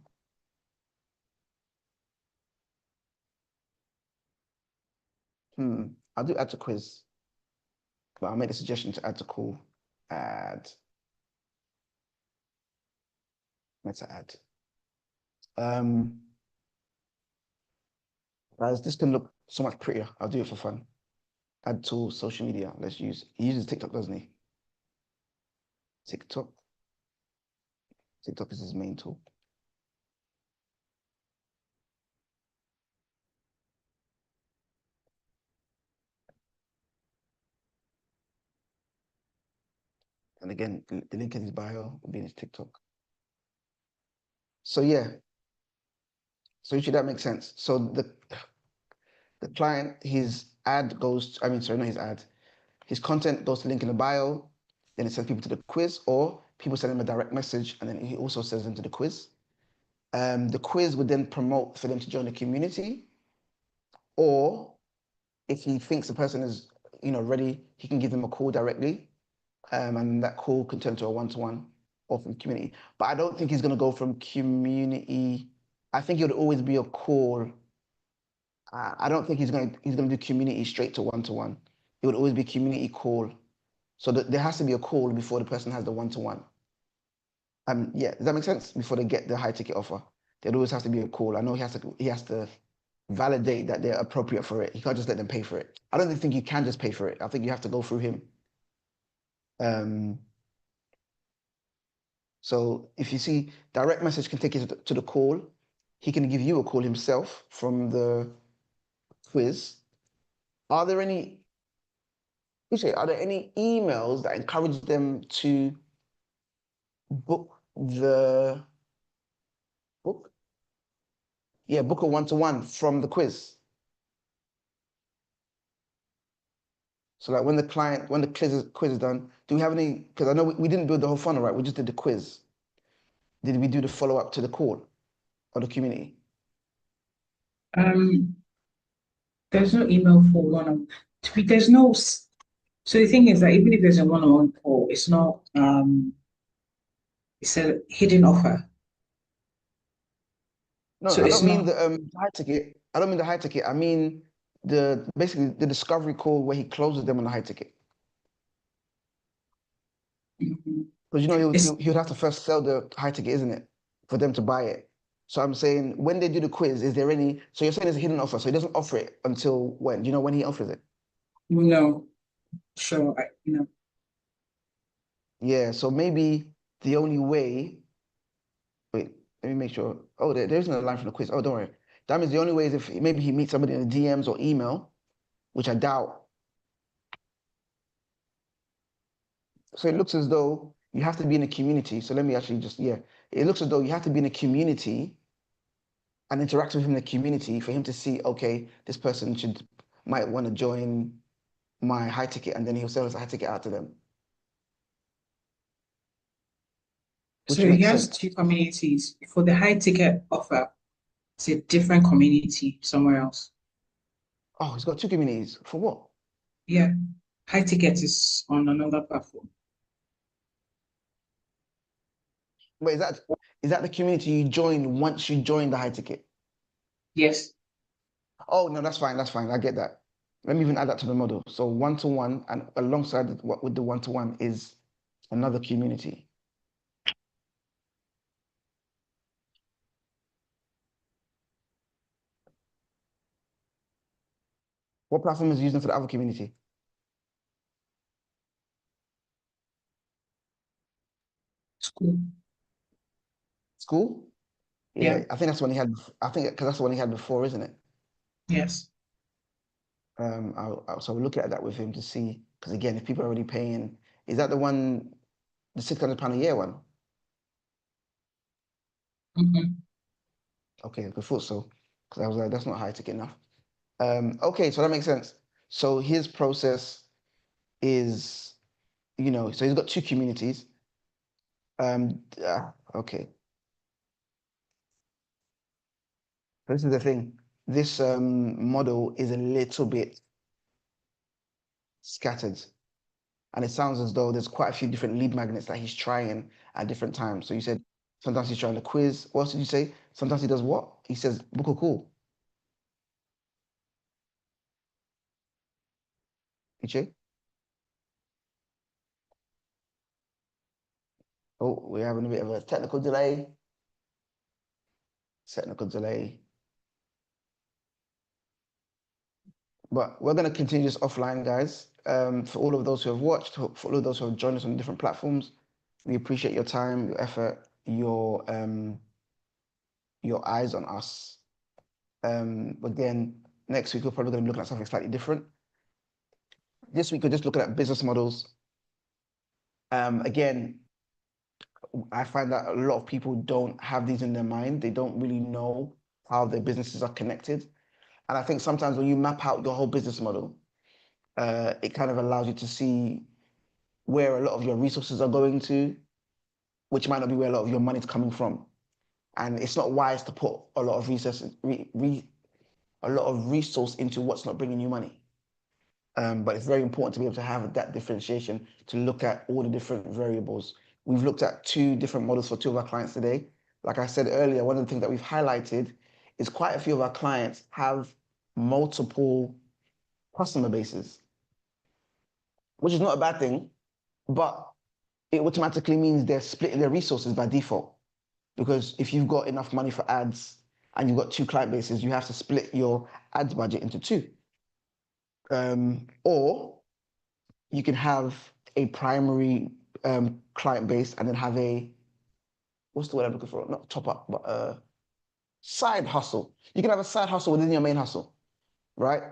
I'll do add to quiz. But I'll make the suggestion to add to call. Add. Let's add. Guys, this can look so much prettier. I'll do it for fun. Add to social media. Let's use. He uses TikTok, doesn't he? TikTok. TikTok is his main tool. And again, the link in his bio will be in his TikTok. So yeah. So should that make sense? So the client, his ad goes, I mean, sorry, not his ad. His content goes to link in the bio, then it sends people to the quiz, or people send him a direct message, and then he also sends them to the quiz. The quiz would then promote for them to join the community, or if he thinks the person is, ready, he can give them a call directly, and that call can turn to a one-to-one or from community. But I don't think he's going to go from community. I think it would always be a call. I don't think he's going to do community straight to one-to-one. It would always be community call. So there has to be a call before the person has the one-to-one. Yeah, does that make sense? Before they get the high ticket offer, there always has to be a call. I know he has to validate that they're appropriate for it. You can't just let them pay for it. I don't think you can just pay for it. I think you have to go through him. So if you see direct message can take you to the call, he can give you a call himself from the quiz. Are there any emails that encourage them to book the book? Yeah, book a one-to-one from the quiz. So like when the quiz is done, do we have any, because I know we didn't build the whole funnel, right? We just did the quiz. Did we do the follow-up to the call or the community? There's no email for one-on. There's no. So the thing is that even if there's a one-on-one call, it's not. It's a hidden offer. No, So I it's don't mean not. the high ticket. I don't mean the high ticket. I mean basically the discovery call where he closes them on the high ticket. Mhm. Because you know It's he would have to first sell the high ticket, isn't it, for them to buy it? So I'm saying when they do the quiz, is there any? So you're saying it's a hidden offer, so he doesn't offer it until when? Do you know when he offers it? no. Sure, Yeah. So maybe the only way. Wait, let me make sure. Oh, there isn't a line from the quiz. Oh, don't worry. That means the only way is if maybe he meets somebody in the DMs or email, which I doubt. So it looks as though you have to be in a community. So let me actually just, yeah, it looks as though you have to be in a community and interact with him in the community for him to see, okay, this person might want to join my high ticket, and then he'll sell his high ticket out to them, which so he makes has sense. two communities. For the high ticket offer, it's a different community somewhere else. Oh, he's got two communities. For what? Yeah, high ticket is on another platform. But is that the community you join once you join the high ticket? Yes. Oh, no, that's fine. That's fine. I get that. Let me even add that to the model. So one-to-one, and alongside with the one-to-one is another community. What platform is using for the other community? School. School? Yeah. Yeah, I think that's the one he had. I think because that's the one he had before, isn't it? Yes. So we're looking at that with him to see, because again, if people are already paying, is that the one, the £600 a year one? Mhm. Okay, I thought so, because I was like, that's not high ticket enough. Okay, so that makes sense. So his process is, so he's got two communities. Okay, this is the thing. This model is a little bit scattered. And it sounds as though there's quite a few different lead magnets that he's trying at different times. So you said sometimes he's trying to quiz. What else did you say? Sometimes he does what? He says book a call. Iche? Oh, we're having a bit of a technical delay. Technical delay. But we're going to continue this offline, guys. For all of those who have watched, for all of those who have joined us on different platforms, we appreciate your time, your effort, your eyes on us. Again, next week we're probably going to be looking at something slightly different. This week we're just looking at business models. Again, I find that a lot of people don't have these in their mind. They don't really know how their businesses are connected. And I think sometimes when you map out your whole business model, it kind of allows you to see where a lot of your resources are going to, which might not be where a lot of your money is coming from. And it's not wise to put a lot of resource into what's not bringing you money. But it's very important to be able to have that differentiation to look at all the different variables. We've looked at two different models for two of our clients today. Like I said earlier, one of the things that we've highlighted is quite a few of our clients have multiple customer bases, which is not a bad thing, but it automatically means they're splitting their resources by default. Because if you've got enough money for ads and you've got 2 client bases, you have to split your ads budget into 2. Or you can have a primary client base and then have a, what's the word I'm looking for? Not top up, but a side hustle. You can have a side hustle within your main hustle, right?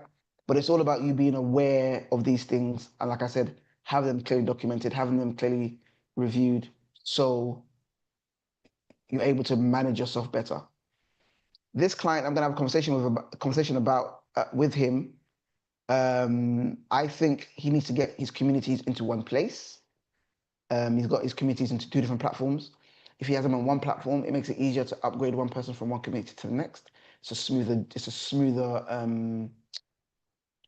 But it's all about you being aware of these things. And like I said, have them clearly documented, having them clearly reviewed, so you're able to manage yourself better. This client, I'm gonna have a conversation with him. I think he needs to get his communities into one place. He's got his communities into 2 different platforms. If he has them on one platform, it makes it easier to upgrade one person from one community to the next. It's a smoother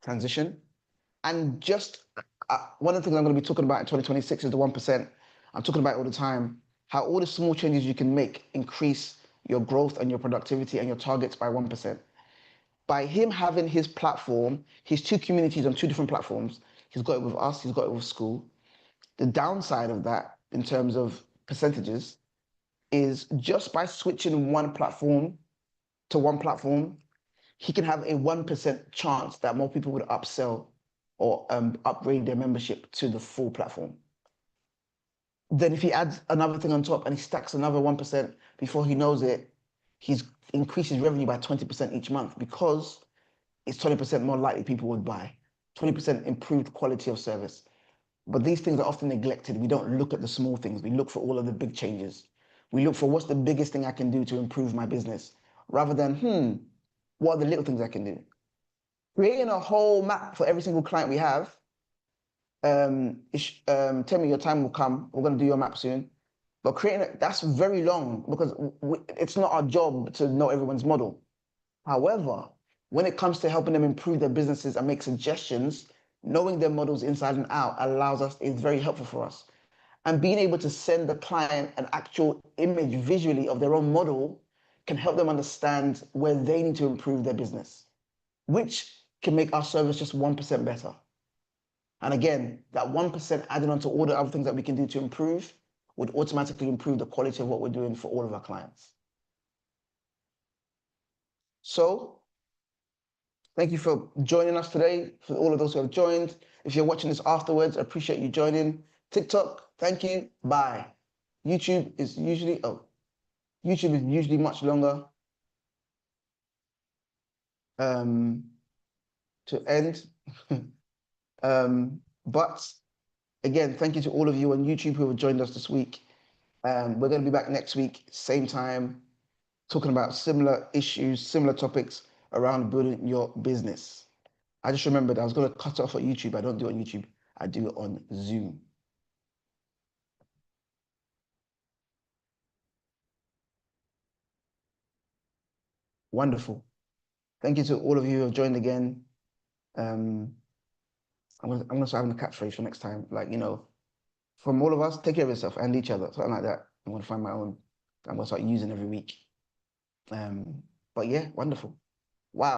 transition. And just one of the things I'm going to be talking about in 2026 is the 1%. I'm talking about it all the time, how all the small changes you can make increase your growth and your productivity and your targets by 1%. By him having his platform, his 2 communities on 2 different platforms, he's got it with us, he's got it with school. The downside of that, in terms of percentages, is just by switching one platform to one platform, he can have a 1% chance that more people would upsell or upgrade their membership to the full platform. Then if he adds another thing on top and he stacks another 1%, before he knows it, he's increased his revenue by 20% each month, because it's 20% more likely people would buy, 20% improved quality of service. But these things are often neglected. We don't look at the small things. We look for all of the big changes. We look for, what's the biggest thing I can do to improve my business, rather than, what are the little things I can do? Creating a whole map for every single client we have. Tell me your time will come. We're going to do your map soon. But creating it, that's very long, because it's not our job to know everyone's model. However, when it comes to helping them improve their businesses and make suggestions, knowing their models inside and out is very helpful for us. And being able to send the client an actual image visually of their own model can help them understand where they need to improve their business, which can make our service just 1% better. And again, that 1% added on to all the other things that we can do to improve would automatically improve the quality of what we're doing for all of our clients. So, thank you for joining us today, for all of those who have joined. If you're watching this afterwards, I appreciate you joining. TikTok, thank you, bye. YouTube is usually much longer to end. But again, thank you to all of you on YouTube who have joined us this week. We're going to be back next week, same time, talking about similar issues, similar topics around building your business. I just remembered I was going to cut it off on YouTube. I don't do it on YouTube. I do it on Zoom. Wonderful. Thank you to all of you who have joined again. I'm gonna start having a catchphrase for next time. Like, from all of us, take care of yourself and each other, something like that. I'm gonna find my own. I'm gonna start using every week. But yeah, wonderful. Wow.